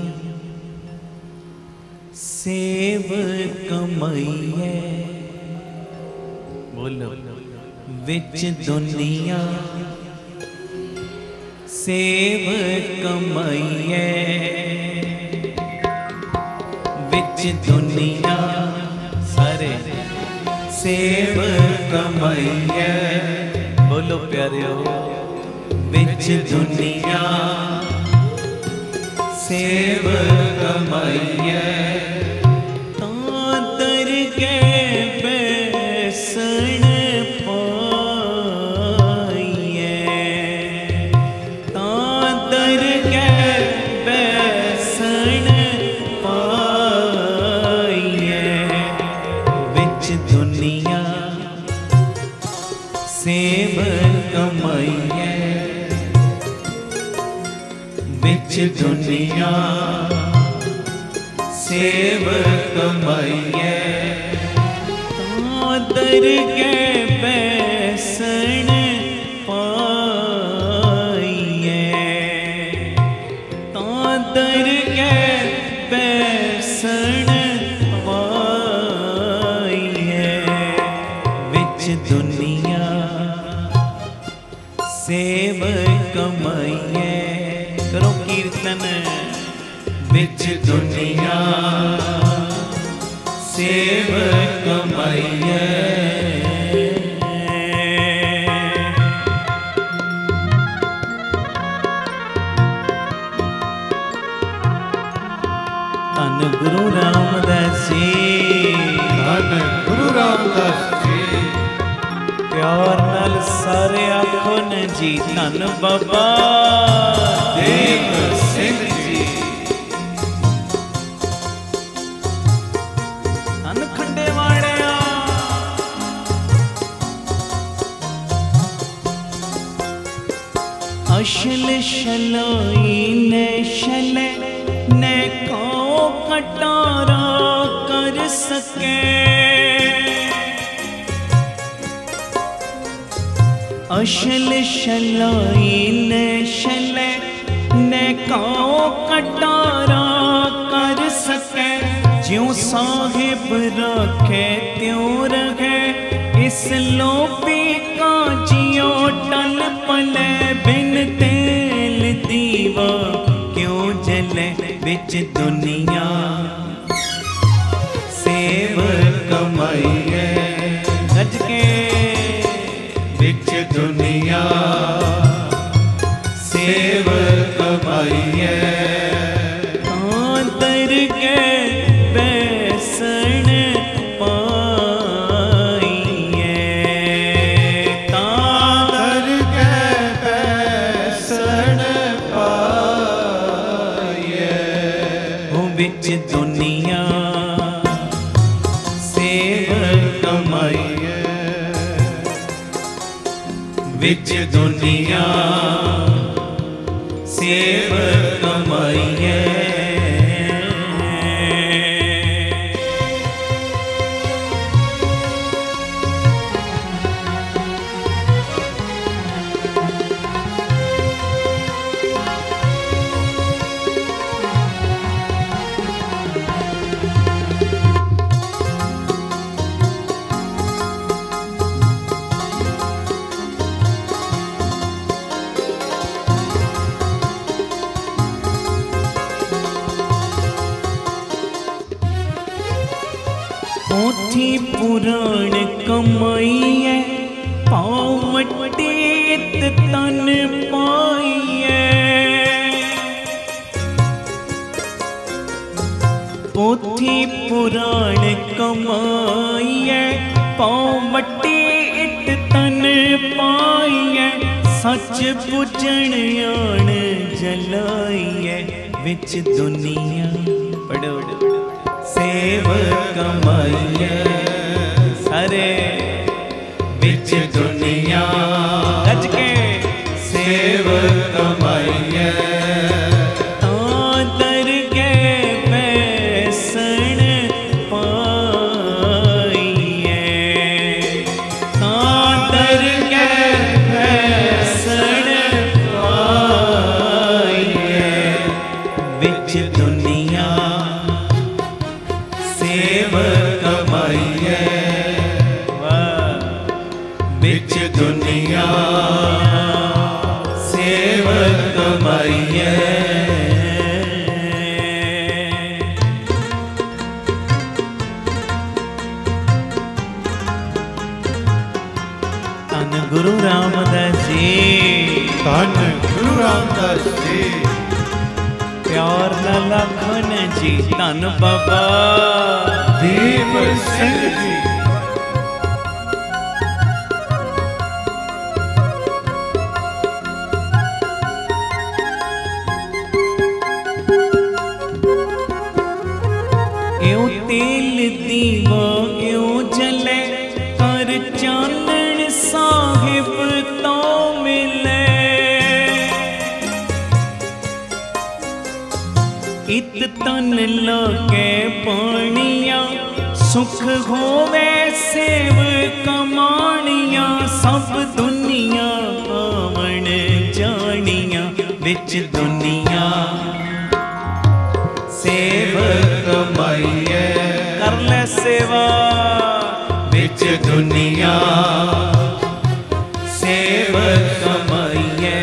सेव कमाइए, बोलो विच दुनिया सेव कमाइए, विच दुनिया सारे सेव कमाइए, बोलो प्यारे हो विच दुनिया सेव कमाइए, तांतर के बैसन पाइए, तांतर के बैसन पाइए, विच दुनिया सेव कमाइए, विच दुनिया सेव कमाइए, तांतर के बैसन पाइए, तांतर के बैसन पाइए, विच दुनिया सेव कमाइए। करो कीर्तन विच दुनिया सेव कमाइए, धन गुरु रामदास जी, धन गुरु रामदास जी। प्यार नाल सारे आखो न जी धन बाबा देव सिंह जी। धन खंडे वाड़िया, अशल शलाई ने शले ने को कटारा कर सके, अशल शलाई ने शले ने काओ कटारा कर सके, ज्यों साहिब रखे त्यों रहे, इस लोपी का जियो टल पले, बिन तेल दीवा क्यों जले, विच दुनिया सेव कमाइए, गज के विच दुनिया सेव कमाइए, तांतर के बैसन पाइए, तांतर के बैसन पाइए, ओ विच दुनिया सेव कमाइए, विच दुनिया सेव कमाइए। पोथी पुराण कमाइए, पावटीत तन पाइए, पोथी पुराण कमाइए, पावटीत तन पाइए, सच पुजण आण जलाइए, विच दुनिया पढ़ो सेव कमाइए, सारे विच दुनिया गज के सेवक कमाइए तादर के पैसन पाइए तादर के पैसन पाइए बिच दुनिया सेवक कमाइए बिच दुनिया सेवक कमाइए धन गुरु रामदास जी धन गुरु रामदास जी प्यार लाल लखन जी धन बाबा दीप सिंह जी एओ तेल दीवा एओ जले कर चानन साहिब तो मिले इत तन लगे पानिया सुख होवे सेव कमानिया सब दुनिया आवन जानिया बिच दुनिया सेवक कमाइए कर ले सेवा बिच दुनिया सेवक कमाइए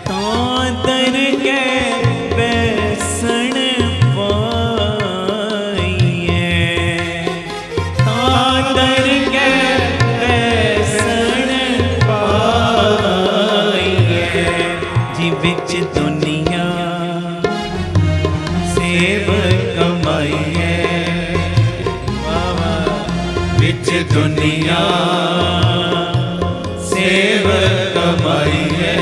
तादर के पैसन पाइए तादर के पैसन पाइए जी बिच दुनिया सेवक कमाइए बिच दुनिया सेवक कमाइए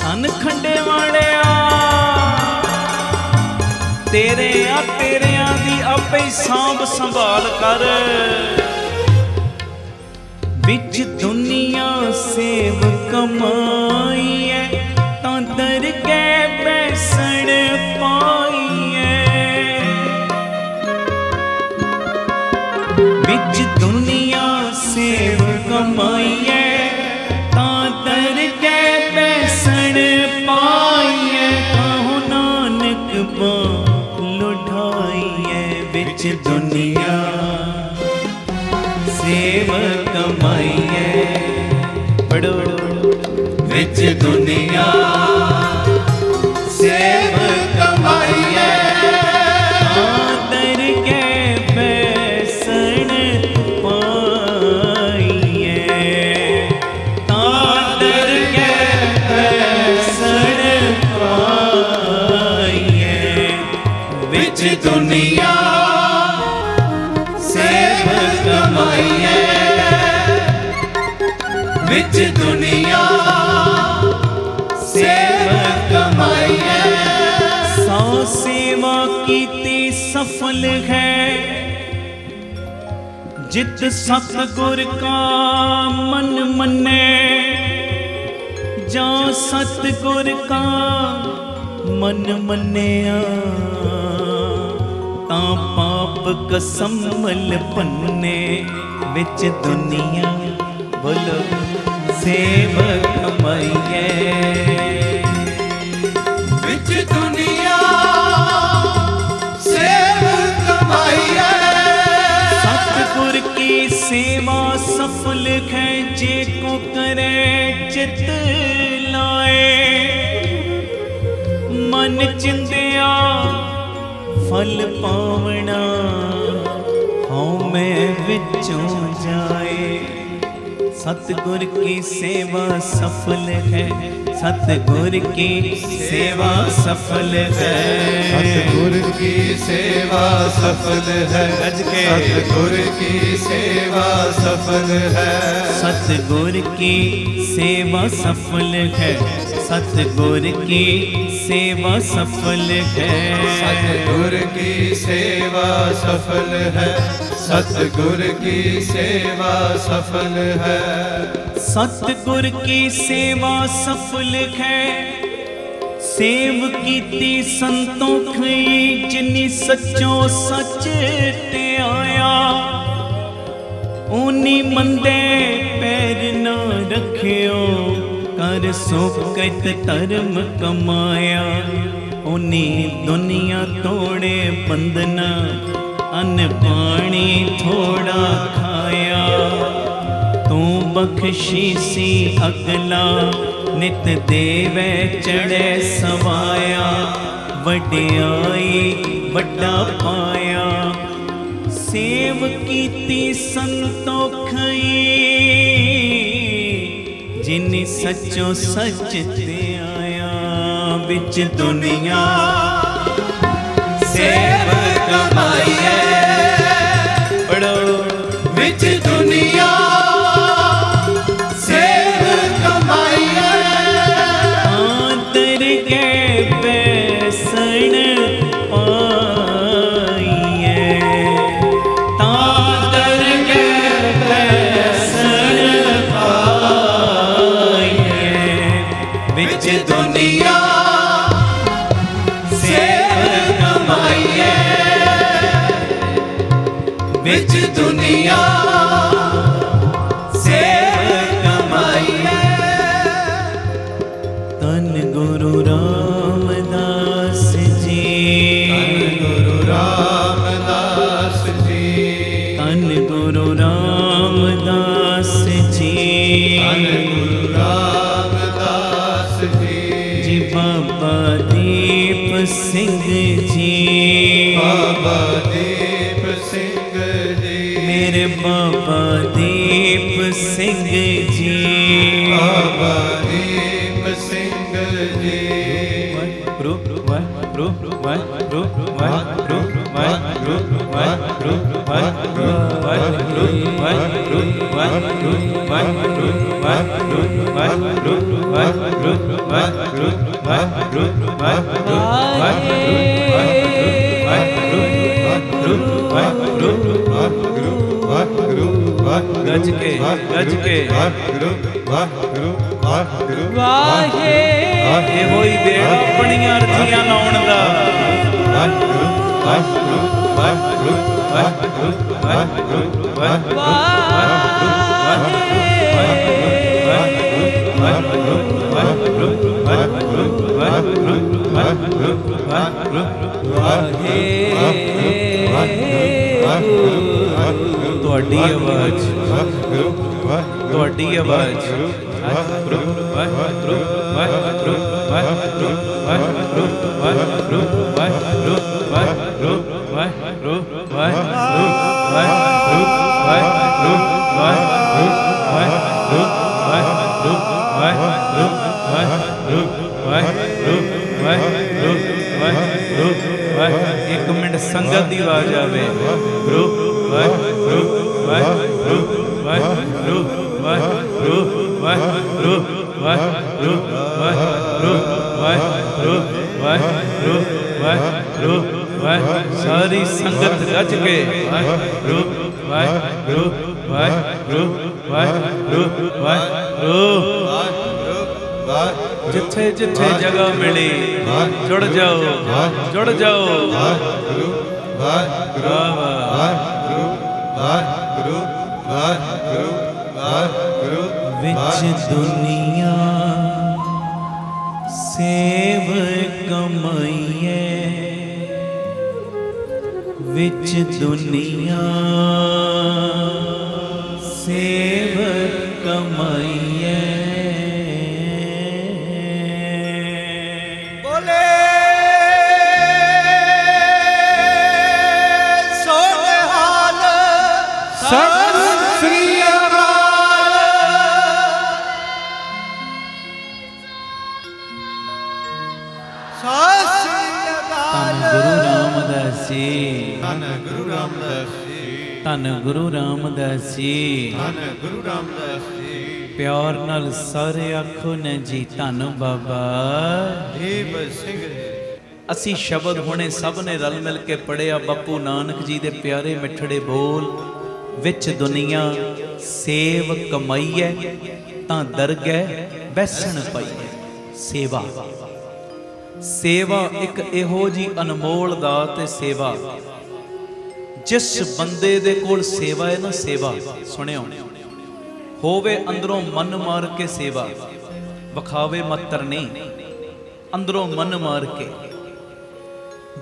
धन खंडे वालिया तेरे तेरिया दी आपे सांभ संभाल कर बिच दुनिया सेव कमाइए तादर के पैसन पाइए बिच दुनिया सेव कमाइए तादर के पैसन पाइए कहो नानक लुढ़ाइए बिच दुनिया सेवक कमाइए पढ़ो बिच दुनिया सेवक कमाइए तादर के पैसन पाइए तादर के पैसन पाइए बिच दुनिया सेवक कमाइए बिच दुनिया सेवक कमाइए सौ सेवा कीती सफल है जित सतगुर का मन मने जा सतगुर का मन मनिया ता पाप कसमल पन्ने बिच दुनिया बोलो सेवक कमाइए बिच दुनिया सेवक कमाइए सतगुर की सेवा सफल है जे को करे चित लाए मन चिंदिया फल पावना हाँ मैं विचों जाए सतगुर की सेवा सफल है सतगुर की सेवा सफल है। सतगुर की सेवा सफल है। सतगुर की सेवा सफल है। सतगुर की सेवा सफल है। सतगुर की सेवा सफल है। सतगुर की सेवा सफल है। सतगुर की सेवा सफल है। सतगुर की सेवा सफल है। सेव कीती संतों खई जिनी सच्चो सच ते आया। ऊनी मंदे पैर न रखियो कर सुकृत धर्म कमाया। ऊनी दुनिया तोड़े बंधन अन्न पानी थोड़ा खाया। तू बख्शीसी अगला नित देवे चढ़े सवाया। वड्याई वड्डा पाया सेव कीती संतोखई जिन सचो सच ते आया। बिच दुनिया सेव कमाइए पढ़ो बिच दुनिया सेव कमाइए। आंतर के बैसन पाइए। तांतर के बैसन पाइए। बिच दुनिया सेव कमाइए बिच दुनिया सेव कमाइए। तन गुरु रामदास जी। गुरु रामदास जी। तन गुरु रामदास जी। गुरु रामदास जी। जी बाबा दीप सिंह जी। बाबा दीप सिंह जी। मेरे बाबा दीप सिंह जी। बाबा दीप सिंह जी। गज के वाहिगुरु वाहिगुरु वाहिगुरु वाहे ਇਹੋ ਹੀ ਵੇੜਾ ਆਪਣੀਆਂ ਅਰਥੀਆਂ ਲਾਉਣ ਦਾ। वाहिगुरु वाहिगुरु वाहिगुरु वाहिगुरु वाहिगुरु वाहिगुरु ਤੁਹਾਡੀ ਆਵਾਜ਼ ਤੁਹਾਡੀ ਆਵਾਜ਼ एक मिनट संगत की आवाज आवे। सारी संगत गज के जिथे जिथे जगह मिली जुड़ जाओ जुड़ जाओ। विच दुनिया सेव कमाइए। विच दुनिया सेव कमाइए। बोले सोनहाल सत श्री अकाल। ਜੀ, ਧੰਨ ਗੁਰੂ ਰਾਮਦਾਸ ਜੀ, ਧੰਨ ਗੁਰੂ ਰਾਮਦਾਸ ਜੀ। ਧੰਨ ਗੁਰੂ ਰਾਮਦਾਸ ਜੀ। ਪਿਆਰ ਨਾਲ ਸਾਰੇ ਆਖੋ ਨੇ ਜੀ ਧੰਨ ਬਾਬਾ ਦੀਪ ਸਿੰਘ ਜੀ। ਅਸੀਂ ਸ਼ਬਦ ਹੁਣੇ ਸਭ ਨੇ ਰਲ ਮਿਲ ਕੇ ਪੜਿਆ, ਬਾਪੂ ਨਾਨਕ ਜੀ ਦੇ ਪਿਆਰੇ ਮਿੱਠੜੇ ਬੋਲ ਵਿੱਚ ਦੁਨੀਆ ਸੇਵ ਕਮਾਈਐ ਤਾਂ ਦਰਗਹਿ ਬੈਸਣ ਪਾਈਐ। ਸੇਵਾ, ਸੇਵਾ ਇੱਕ ਇਹੋ ਜੀ ਅਨਮੋਲ ਦਾਤ ਹੈ। ਸੇਵਾ, ਜਿਸ ਬੰਦੇ ਦੇ ਕੋਲ ਸੇਵਾ ਹੈ ਨਾ, ਸੇਵਾ ਸੁਣਿਓ, ਹੋਵੇ ਅੰਦਰੋਂ ਮਨ ਮਾਰ ਕੇ ਸੇਵਾ, ਵਿਖਾਵੇ ਮਾਤਰ ਨਹੀਂ, ਅੰਦਰੋਂ ਮਨ ਮਾਰ ਕੇ।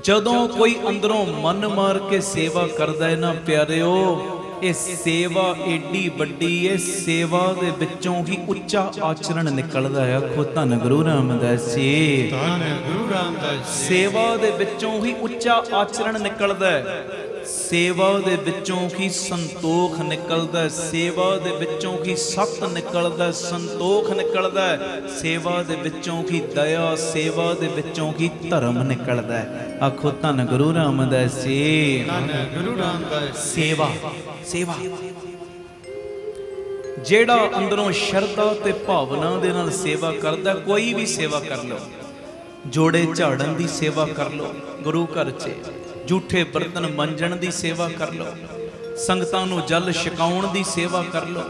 ਜਦੋਂ ਕੋਈ ਅੰਦਰੋਂ ਮਨ ਮਾਰ ਕੇ ਸੇਵਾ ਕਰਦਾ ਹੈ ਨਾ ਪਿਆਰਿਓ, ਇਹ ਸੇਵਾ ਏਡੀ ਵੱਡੀ ਹੈ, ਸੇਵਾ ਦੇ ਵਿੱਚੋਂ ਹੀ ਉੱਚਾ ਆਚਰਣ ਨਿਕਲਦਾ ਹੈ। ਆਖੋ ਧੰਨ ਗੁਰੂ ਰਾਮਦਾਸ ਜੀ, ਧੰਨ ਗੁਰੂ ਰਾਮਦਾਸ ਜੀ। ਸੇਵਾ ਦੇ ਵਿੱਚੋਂ ਹੀ ਉੱਚਾ ਆਚਰਣ ਨਿਕਲਦਾ ਹੈ, ਸੇਵਾ ਦੇ ਵਿੱਚੋਂ ਹੀ ਸੰਤੋਖ ਨਿਕਲਦਾ ਹੈ, ਸੇਵਾ ਦੇ ਵਿੱਚੋਂ ਹੀ ਸਤ ਨਿਕਲਦਾ, ਸੰਤੋਖ ਨਿਕਲਦਾ ਹੈ, ਸੇਵਾ ਦੇ ਵਿੱਚੋਂ ਹੀ ਦਇਆ, ਸੇਵਾ ਦੇ ਵਿੱਚੋਂ ਹੀ ਧਰਮ ਨਿਕਲਦਾ ਹੈ। ਆਖੋ ਧੰਨ ਗੁਰੂ ਰਾਮਦਾਸ ਜੀ, ਧੰਨ ਗੁਰੂ ਰਾਮਦਾਸ। ਸੇਵਾ, ਸੇਵਾ ਜਿਹੜਾ ਅੰਦਰੋਂ ਸ਼ਰਧਾ ਤੇ ਭਾਵਨਾ ਦੇ ਨਾਲ ਸੇਵਾ ਕਰਦਾ, ਕੋਈ ਵੀ ਸੇਵਾ ਕਰ ਲਓ, ਜੋੜੇ ਝਾੜਨ ਦੀ ਸੇਵਾ ਕਰ ਲਓ, ਗੁਰੂ ਘਰ 'ਚ ਝੂਠੇ ਬਰਤਨ ਮੰਜਣ ਦੀ ਸੇਵਾ ਕਰ ਲਓ, ਸੰਗਤਾਂ ਨੂੰ ਜਲ ਛਕਾਉਣ ਦੀ ਸੇਵਾ ਕਰ ਲਓ,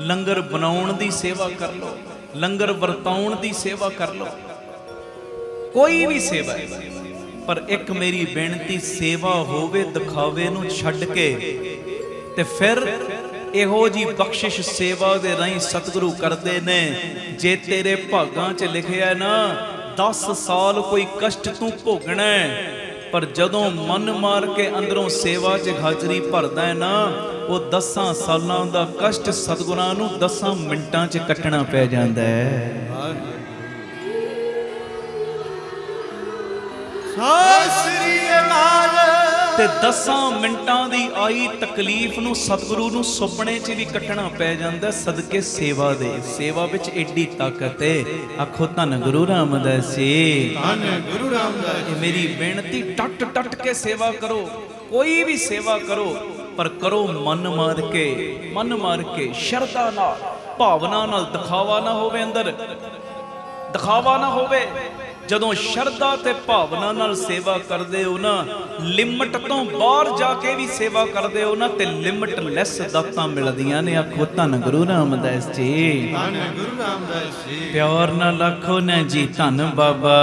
ਲੰਗਰ ਬਣਾਉਣ ਦੀ ਸੇਵਾ ਕਰ ਲਓ, ਲੰਗਰ ਵਰਤਾਉਣ ਦੀ ਸੇਵਾ ਕਰ ਲਓ, ਕੋਈ ਵੀ ਸੇਵਾ ਹੈ। ਪਰ ਇੱਕ ਮੇਰੀ ਬੇਨਤੀ, ਸੇਵਾ ਹੋਵੇ ਦਿਖਾਵੇ ਨੂੰ ਛੱਡ ਕੇ, ਤੇ ਫਿਰ ਇਹੋ ਜੀ ਬਖਸ਼ਿਸ਼ ਸੇਵਾ ਦੇ ਰਾਹੀਂ ਸਤਿਗੁਰੂ ਕਰਦੇ ਨੇ। ਜੇ ਤੇਰੇ ਭਾਗਾਂ 'ਚ ਲਿਖਿਆ ਨਾ 10 ਸਾਲ ਕੋਈ ਕਸ਼ਟ ਤੂੰ ਭੋਗਣਾ ਹੈ, ਪਰ ਜਦੋਂ ਮਨ ਮਾਰ ਕੇ ਅੰਦਰੋਂ ਸੇਵਾ 'ਚ ਹਾਜ਼ਰੀ ਭਰਦਾ ਹੈ ਨਾ, ਉਹ 10 ਸਾਲਾਂ ਦਾ ਕਸ਼ਟ ਸਤਿਗੁਰਾਂ ਨੂੰ 10 ਮਿੰਟਾਂ 'ਚ ਕੱਟਣਾ ਪੈ ਜਾਂਦਾ ਹੈ। ਸਤਿ ਸ੍ਰੀ ਅਕਾਲ। ਤੇ 10 ਮਿੰਟਾਂ ਦੀ ਆਈ ਤਕਲੀਫ ਨੂੰ ਸਤਿਗੁਰੂ ਨੂੰ ਸੁਪਨੇ 'ਚ ਵੀ ਕੱਟਣਾ ਪੈ ਜਾਂਦਾ, ਸਦਕੇ ਸੇਵਾ ਦੇ। ਸੇਵਾ ਵਿੱਚ ਏਡੀ ਤਾਕਤ ਹੈ। ਆਖੋ ਧੰਨ ਗੁਰੂ ਰਾਮਦਾਸ ਜੀ, ਧੰਨ ਗੁਰੂ ਰਾਮਦਾਸ ਜੀ। ਮੇਰੀ ਬੇਨਤੀ, ਟੱਟ ਟੱਟ ਕੇ ਸੇਵਾ ਕਰੋ, ਕੋਈ ਵੀ ਸੇਵਾ ਕਰੋ, ਪਰ ਕਰੋ ਮਨ ਮਾਰ ਕੇ, ਮਨ ਮਾਰ ਕੇ, ਸ਼ਰਧਾ ਨਾਲ, ਭਾਵਨਾ ਨਾਲ। ਦਿਖਾਵਾ ਨਾ ਹੋਵੇ ਅੰਦਰ, ਦਿਖਾਵਾ ਨਾ ਹੋਵੇ। ਜਦੋਂ ਸ਼ਰਧਾ ਤੇ ਭਾਵਨਾ ਨਾਲ ਸੇਵਾ ਕਰਦੇ ਹੋ ਨਾ, ਲਿਮਟ ਤੋਂ ਬਾਹਰ ਜਾ ਕੇ ਵੀ ਸੇਵਾ ਕਰਦੇ ਹੋ ਨਾ, ਤੇ ਲਿਮਟ ਲੈਸ ਦਾਤਾਂ ਮਿਲਦੀਆਂ ਨੇ। ਆਖੋ ਧੰਨ ਗੁਰੂ ਰਾਮਦਾਸ ਜੀ, ਧੰਨ ਗੁਰੂ ਰਾਮਦਾਸ ਜੀ। ਪਿਆਰ ਨਾਲ ਆਖੋ ਨਾ ਜੀ ਧੰਨ ਬਾਬਾ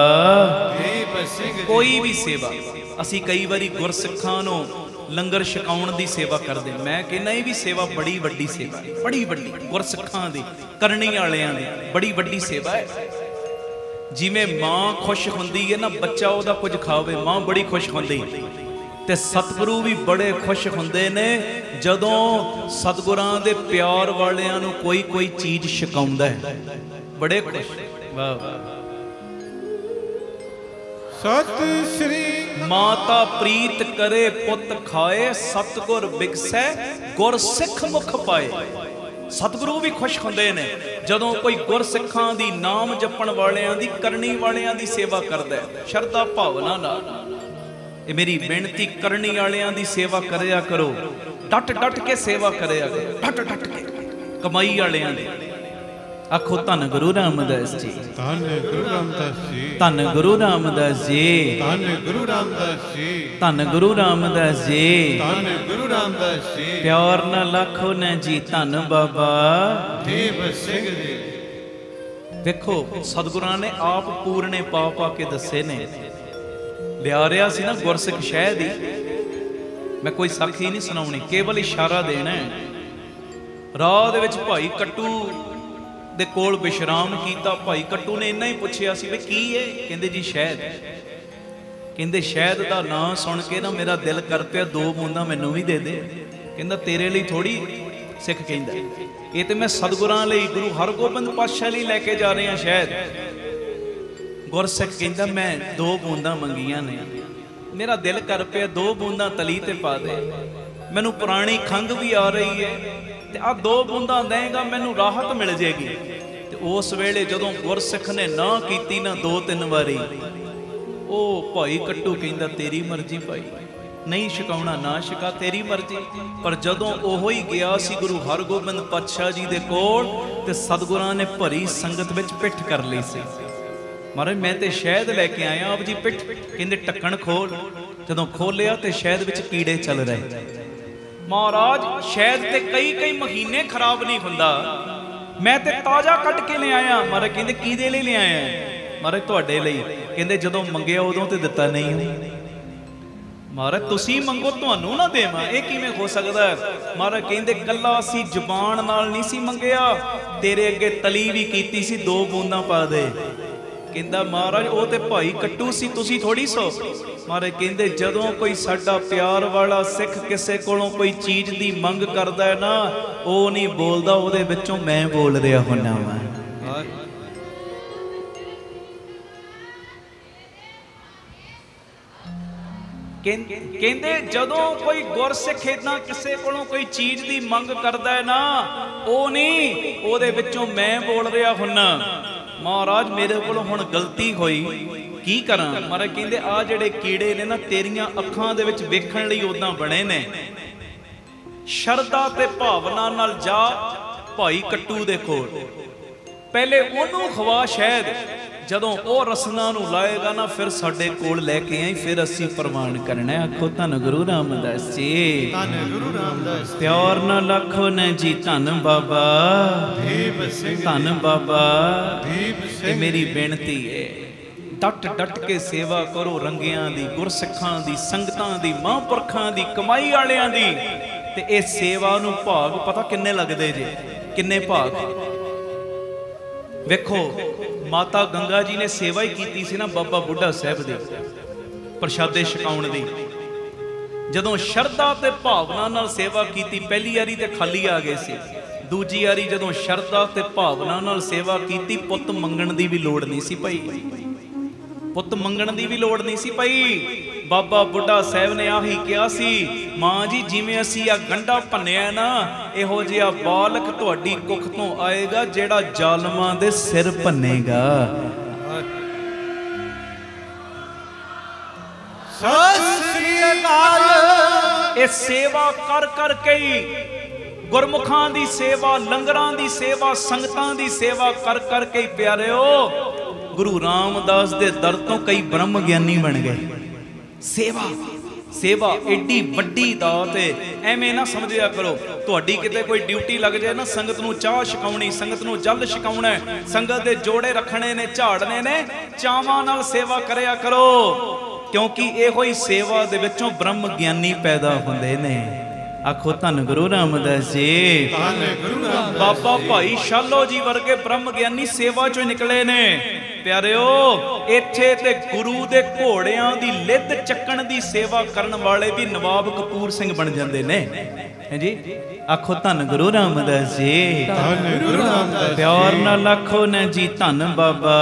ਦੀਪ ਸਿੰਘ ਜੀ। ਕੋਈ ਵੀ ਸੇਵਾ, ਅਸੀਂ ਕਈ ਵਾਰੀ ਗੁਰਸਿੱਖਾਂ ਨੂੰ ਲੰਗਰ ਛਕਾਉਣ ਦੀ ਸੇਵਾ ਕਰਦੇ, ਮੈਂ ਕਹਿੰਦਾ ਇਹ ਵੀ ਸੇਵਾ ਬੜੀ ਵੱਡੀ ਸੇਵਾ ਹੈ, ਬੜੀ ਵੱਡੀ, ਗੁਰਸਿੱਖਾਂ ਦੀ, ਕਰਨੀ ਵਾਲਿਆਂ ਦੀ ਬੜੀ ਵੱਡੀ ਸੇਵਾ ਹੈ। ਜਿਵੇਂ ਮਾਂ ਖੁਸ਼ ਹੁੰਦੀ ਹੈ ਨਾ, ਬੱਚਾ ਉਹਦਾ ਕੁਝ ਖਾਵੇ, ਮਾਂ ਬੜੀ ਖੁਸ਼ ਹੁੰਦੀ, ਤੇ ਸਤਿਗੁਰੂ ਵੀ ਬੜੇ ਖੁਸ਼ ਹੁੰਦੇ ਨੇ ਜਦੋਂ ਸਤਿਗੁਰਾਂ ਦੇ ਪਿਆਰ ਵਾਲਿਆਂ ਨੂੰ ਕੋਈ ਕੋਈ ਚੀਜ਼ ਛਕਾਉਂਦਾ ਹੈ, ਬੜੇ ਖੁਸ਼। ਵਾਹ ਵਾਹ। ਸਤਿ ਸ੍ਰੀ ਮਾਤਾ ਪ੍ਰੀਤ ਕਰੇ ਪੁੱਤ ਖਾਏ, ਸਤਿਗੁਰ ਬਿਗਸੈ ਗੁਰ ਸਿੱਖ ਮੁਖ ਪਾਏ। ਸਤਿਗੁਰੂ ਵੀ ਖੁਸ਼ ਹੁੰਦੇ ਨੇ ਜਦੋਂ ਕੋਈ ਗੁਰਸਿੱਖਾਂ ਦੀ, ਨਾਮ ਜਪਣ ਵਾਲਿਆਂ ਦੀ, ਕਰਨੀ ਵਾਲਿਆਂ ਦੀ ਸੇਵਾ ਕਰਦਾ ਹੈ, ਸ਼ਰਧਾ ਭਾਵਨਾ ਨਾਲ। ਇਹ ਮੇਰੀ ਬੇਨਤੀ, ਕਰਨੀ ਵਾਲਿਆਂ ਦੀ ਸੇਵਾ ਕਰਿਆ ਕਰੋ, ਡਟ ਡਟ ਕੇ ਸੇਵਾ ਕਰਿਆ ਕਰੋ, ਡਟ ਡਟ ਕੇ। ਕਮਾਈ ਵਾਲਿਆਂ ਦੀ। ਆਖੋ ਧੰਨ ਗੁਰੂ ਰਾਮਦਾਸ ਜੀ, ਧੰਨ ਗੁਰੂ ਰਾਮਦਾਸ ਜੀ। ਧੰਨ ਗੁਰੂ ਰਾਮਦਾਸ ਜੀ, ਧੰਨ ਗੁਰੂ ਰਾਮਦਾਸ ਜੀ। ਧੰਨ ਗੁਰੂ ਰਾਮਦਾਸ ਜੀ। ਧੰਨ ਗੁਰੂ ਰਾਮਦਾਸ ਜੀ। ਪਿਆਰ ਨਾਲ ਆਖੋ ਨਾ ਜੀ ਧੰਨ ਬਾਬਾ ਦੀਪ ਸਿੰਘ ਜੀ। ਵੇਖੋ ਸਤਿਗੁਰਾਂ ਨੇ ਆਪ ਪੂਰਨੇ ਪਾ ਪਾ ਕੇ ਦੱਸੇ ਨੇ। ਲਿਆ ਰਿਹਾ ਸੀ ਨਾ ਗੁਰਸਿੱਖ ਸ਼ਹਿ ਦੀ, ਮੈਂ ਕੋਈ ਸਾਖੀ ਨਹੀਂ ਸੁਣਾਉਣੀ, ਕੇਵਲ ਇਸ਼ਾਰਾ ਦੇਣਾ ਹੈ। ਰਾਹ ਦੇ ਵਿੱਚ ਭਾਈ ਕੱਟੂ ਦੇ ਕੋਲ ਵਿਸ਼ਰਾਮ ਕੀਤਾ। ਭਾਈ ਕੱਟੂ ਨੇ ਇੰਨਾ ਹੀ ਪੁੱਛਿਆ ਸੀ ਵੀ ਕੀ ਹੈ? ਕਹਿੰਦੇ ਜੀ ਸ਼ਹਿਦ। ਕਹਿੰਦੇ ਸ਼ਹਿਦ ਦਾ ਨਾਂ ਸੁਣ ਕੇ ਨਾ ਮੇਰਾ ਦਿਲ ਕਰ ਪਿਆ 2 ਬੂੰਦਾਂ ਮੈਨੂੰ ਵੀ ਦੇ ਦੇ। ਕਹਿੰਦਾ ਤੇਰੇ ਲਈ ਥੋੜੀ, ਸਿੱਖ ਕਹਿੰਦਾ ਇਹ ਤੇ ਮੈਂ ਸਤਿਗੁਰਾਂ ਲਈ, ਗੁਰੂ ਹਰਗੋਬਿੰਦ ਪਾਤਸ਼ਾਹ ਲਈ ਲੈ ਕੇ ਜਾ ਰਿਹਾ ਸ਼ਹਿਦ। ਗੁਰਸਿੱਖ ਕਹਿੰਦਾ ਮੈਂ 2 ਬੂੰਦਾਂ ਮੰਗੀਆਂ ਨੇ, ਮੇਰਾ ਦਿਲ ਕਰ ਪਿਆ 2 ਬੂੰਦਾਂ ਤਲੀ ਤੇ ਪਾ ਦੇ, ਮੈਨੂੰ ਪੁਰਾਣੀ ਖੰਘ ਵੀ ਆ ਰਹੀ ਹੈ, ਤੇ ਆ 2 ਬੂੰਦਾਂ ਦੇਗਾ ਮੈਨੂੰ ਰਾਹਤ ਮਿਲ ਜੇਗੀ। ਤੇ ਉਸ ਵੇਲੇ ਜਦੋਂ ਗੁਰਸਿੱਖ ਨੇ ਨਾ ਕੀਤੀ ਨਾ 2-3 ਵਾਰੀ, ਉਹ ਭਾਈ ਕੱਟੂ ਕਹਿੰਦਾ ਤੇਰੀ ਮਰਜ਼ੀ ਭਾਈ, ਨਹੀਂ ਛਕਾਉਣਾ ਨਾ ਛਕਾ, ਤੇਰੀ ਮਰਜ਼ੀ। ਪਰ ਜਦੋਂ ਉਹੋ ਹੀ ਗਿਆ ਸੀ ਗੁਰੂ ਹਰਗੋਬਿੰਦ ਪਾਤਸ਼ਾਹ ਜੀ ਦੇ ਕੋਲ ਤੇ ਸਤਿਗੁਰਾਂ ਨੇ ਭਰੀ ਸੰਗਤ ਵਿੱਚ ਪਿੱਠ ਕਰ ਲਈ ਸੀ। ਮਹਾਰਾਜ ਮੈਂ ਤੇ ਸ਼ਹਿਦ ਲੈ ਕੇ ਆਇਆ, ਆਪ ਜੀ ਪਿੱਠ। ਕਹਿੰਦੇ ਢੱਕਣ ਖੋਲ। ਜਦੋਂ ਖੋਲਿਆ ਤੇ ਸ਼ਹਿਦ ਵਿੱਚ ਕੀੜੇ ਚੱਲ ਰਹੇ। ਮਹਾਰਾਜ ਸ਼ਹਿਦ ਤੇ ਕਈ ਮਹੀਨੇ ਖਰਾਬ ਨਹੀਂ ਹੁੰਦਾ, ਮੈਂ ਤੇ ਤਾਜ਼ਾ ਕੱਢ ਕੇ ਲਿਆਇਆ। ਮਹਾਰਾਜ ਕਹਿੰਦੇ ਕਿਹਦੇ ਲਈ ਲਿਆਇਆ? ਮਹਾਰਾਜ ਤੁਹਾਡੇ ਲਈ। ਕਹਿੰਦੇ ਜਦੋਂ ਮੰਗਿਆ ਉਦੋਂ ਤੇ ਦਿੱਤਾ ਨਹੀਂ। ਮਹਾਰਾਜ ਤੁਸੀਂ ਮੰਗੋ ਤੁਹਾਨੂੰ ਨਾ ਦੇਵਾਂ, ਇਹ ਕਿਵੇਂ ਹੋ ਸਕਦਾ? ਮਹਾਰਾਜ ਕਹਿੰਦੇ ਕੱਲਾ ਅਸੀਂ ਜ਼ੁਬਾਨ ਨਾਲ ਨਹੀਂ ਸੀ ਮੰਗਿਆ, ਤੇਰੇ ਅੱਗੇ ਤਲੀ ਵੀ ਕੀਤੀ ਸੀ, 2 ਬੂੰਦਾਂ ਪਾ ਦੇ। ਕਹਿੰਦਾ ਮਹਾਰਾਜ ਉਹ ਤੇ ਭਾਈ ਕੱਟੂ ਸੀ, ਤੁਸੀਂ ਥੋੜੀ ਸੋ। ਮਹਾਰਾਜ ਕਹਿੰਦੇ ਜਦੋਂ ਕੋਈ ਸਾਡਾ ਪਿਆਰ ਵਾਲਾ ਸਿੱਖ ਕਿਸੇ ਕੋਲੋਂ ਕੋਈ ਚੀਜ਼ ਦੀ ਮੰਗ ਕਰਦਾ ਹੈ ਨਾ, ਉਹ ਨਹੀਂ ਬੋਲਦਾ, ਉਹਦੇ ਵਿੱਚੋਂ ਮੈਂ ਬੋਲ ਰਿਹਾ ਹੁੰਨਾ ਵਾਂ। ਕਹਿੰਦੇ ਜਦੋਂ ਕੋਈ ਗੁਰਸਿੱਖ ਏਦਾਂ ਕਿਸੇ ਕੋਲੋਂ ਕੋਈ ਚੀਜ਼ ਦੀ ਮੰਗ ਕਰਦਾ ਹੈ ਨਾ, ਉਹ ਨਹੀਂ, ਉਹਦੇ ਵਿੱਚੋਂ ਮੈਂ ਬੋਲ ਰਿਹਾ ਹੁੰਨਾ। ਮਹਾਰਾਜ ਮੇਰੇ ਕੋਲੋਂ ਹੁਣ ਗਲਤੀ ਹੋਈ, ਕੀ ਕਰਾਂ? ਮਹਾਰਾਜ ਕਹਿੰਦੇ ਆ ਜਿਹੜੇ ਕੀੜੇ ਨੇ ਨਾ ਤੇਰੀਆਂ ਅੱਖਾਂ ਦੇ ਵਿੱਚ ਵੇਖਣ ਲਈ ਉਦਾਂ ਬਣੇ ਨੇ। ਸ਼ਰਧਾ ਤੇ ਭਾਵਨਾ ਨਾਲ ਜਾ ਭਾਈ ਕੱਟੂ ਦੇ ਕੋਲ, ਪਹਿਲੇ ਉਹਨੂੰ ਖਵਾ ਸ਼ਹਿਦ, ਜਦੋਂ ਉਹ ਰਸਨਾ ਨੂੰ ਲਾਏਗਾ ਨਾ ਫਿਰ ਸਾਡੇ ਕੋਲ ਲੈ ਕੇ ਆਈ, ਫਿਰ ਅਸੀਂ ਪ੍ਰਮਾਣ ਕਰਨਾ। ਆਖੋ ਧੰਨ ਗੁਰੂ ਰਾਮਦਾਸ ਜੀ, ਧੰਨ ਗੁਰੂ ਰਾਮਦਾਸ। ਪਿਆਰ ਨਾਲ ਆਖੋ ਨੇ ਜੀ ਧੰਨ ਬਾਬਾ ਦੀਪ ਸਿੰਘ, ਧੰਨ ਬਾਬਾ ਦੀਪ ਸਿੰਘ। ਇਹ ਮੇਰੀ ਬੇਨਤੀ ਹੈ, ਡਟ ਕੇ ਸੇਵਾ ਕਰੋ ਰੰਗਿਆਂ ਦੀ, ਗੁਰਸਿੱਖਾਂ ਦੀ, ਸੰਗਤਾਂ ਦੀ, ਮਹਾਂਪੁਰਖਾਂ ਦੀ, ਕਮਾਈ ਵਾਲਿਆਂ ਦੀ। ਤੇ ਇਹ ਸੇਵਾ ਨੂੰ ਭਾਗ ਪਤਾ ਕਿੰਨੇ ਲੱਗਦੇ ਜੇ? ਕਿੰਨੇ ਭਾਗ? ਵੇਖੋ ਮਾਤਾ ਗੰਗਾ ਜੀ ਨੇ ਸੇਵਾ ਹੀ ਕੀਤੀ ਸੀ ਨਾ ਬਾਬਾ ਬੁੱਢਾ ਸਾਹਿਬ ਦੀ, ਪ੍ਰਸ਼ਾਦੇ ਛਕਾਉਣ ਦੀ। ਜਦੋਂ ਸ਼ਰਧਾ ਤੇ ਭਾਵਨਾ ਨਾਲ ਸੇਵਾ ਕੀਤੀ, ਪਹਿਲੀ ਵਾਰੀ ਤੇ ਖਾਲੀ ਆ ਗਏ ਸੀ, ਦੂਜੀ ਵਾਰੀ ਜਦੋਂ ਸ਼ਰਧਾ ਤੇ ਭਾਵਨਾ ਨਾਲ ਸੇਵਾ ਕੀਤੀ, ਪੁੱਤ ਮੰਗਣ ਦੀ ਵੀ ਲੋੜ ਨਹੀਂ ਸੀ ਪਈ। ਪੁੱਤ ਮੰਗਣ ਦੀ ਵੀ ਲੋੜ ਨਹੀਂ ਸੀ ਪਈ। ਬਾਬਾ ਬੁੱਢਾ ਸਾਹਿਬ ਨੇ ਆਹੀ ਕਿਹਾ ਸੀ, ਮਾਂ ਜੀ ਜਿਵੇਂ ਅਸੀਂ ਆ ਗੰਢਾ ਭੰਨਿਆ ਨਾ, ਇਹੋ ਜਿਹਾ ਬਾਲਕ ਤੁਹਾਡੀ ਕੁੱਖ ਤੋਂ ਆਏਗਾ ਜਿਹੜਾ ਜ਼ਾਲਮਾਂ ਦੇ ਸਿਰ ਭੰਨੇਗਾ। ਸਤਿ ਸ੍ਰੀ ਅਕਾਲ। ਇਹ ਸੇਵਾ ਕਰ ਕਰਕੇ ਹੀ, ਗੁਰਮੁਖਾਂ ਦੀ ਸੇਵਾ, ਲੰਗਰਾਂ ਦੀ ਸੇਵਾ, ਸੰਗਤਾਂ ਦੀ ਸੇਵਾ ਕਰ ਕਰਕੇ ਹੀ ਪਿਆਰਿਓ ਗੁਰੂ ਰਾਮਦਾਸ ਦੇ ਦਰ ਤੋਂ ਕਈ ਬ੍ਰਹਮ ਗਿਆਨੀ ਬਣ ਗਏ। ਸੇਵਾ ਏਡੀ ਵੱਡੀ ਦਾਤ ਹੈ। ਐਵੇਂ ਨਾ ਸਮਝਿਆ ਕਰੋ ਤੁਹਾਡੀ ਕਿਤੇ ਕੋਈ ਡਿਊਟੀ ਲੱਗ ਜਾਏ ਨਾ, ਸੰਗਤ ਨੂੰ ਚਾਹ ਛਕਾਉਣੀ, ਸੰਗਤ ਨੂੰ ਜਲ ਛਕਾਉਣਾ, ਸੰਗਤ ਦੇ ਜੋੜੇ ਰੱਖਣੇ ਨੇ, ਝਾੜਨੇ ਨੇ, ਚਾਵਾਂ ਨਾਲ ਸੇਵਾ ਕਰਿਆ ਕਰੋ, ਕਿਉਂਕਿ ਇਹੋ ਹੀ ਸੇਵਾ ਦੇ ਵਿੱਚੋਂ ਬ੍ਰਹਮ ਗਿਆਨੀ ਪੈਦਾ ਹੁੰਦੇ ਨੇ। ਆਖੋ ਧੰਨ ਗੁਰੂ ਰਾਮਦਾਸ ਜੀ, ਧੰਨ ਗੁਰੂ ਰਾਮਦਾਸ। ਬਾਬਾ ਭਾਈ ਸ਼ਾਲੋ ਜੀ ਵਰਗੇ ਬ੍ਰਹਮ ਗਿਆਨੀ ਸੇਵਾ ਚੋਂ ਨਿਕਲੇ ਨੇ। ਪਿਆਰਿਓ ਇੱਥੇ ਤੇ ਗੁਰੂ ਦੇ ਘੋੜਿਆਂ ਦੀ ਲਿੱਦ ਚੱਕਣ ਦੀ ਸੇਵਾ ਕਰਨ ਵਾਲੇ ਵੀ ਨਵਾਬ ਕਪੂਰ ਸਿੰਘ ਬਣ ਜਾਂਦੇ ਨੇ। ਹਾਂਜੀ ਆਖੋ ਧੰਨ ਗੁਰੂ ਰਾਮਦਾਸ ਜੀ, ਧੰਨ ਗੁਰੂ ਰਾਮਦਾਸ। ਪਿਆਰ ਨਾਲ ਆਖੋ ਨਾ ਜੀ ਧੰਨ ਬਾਬਾ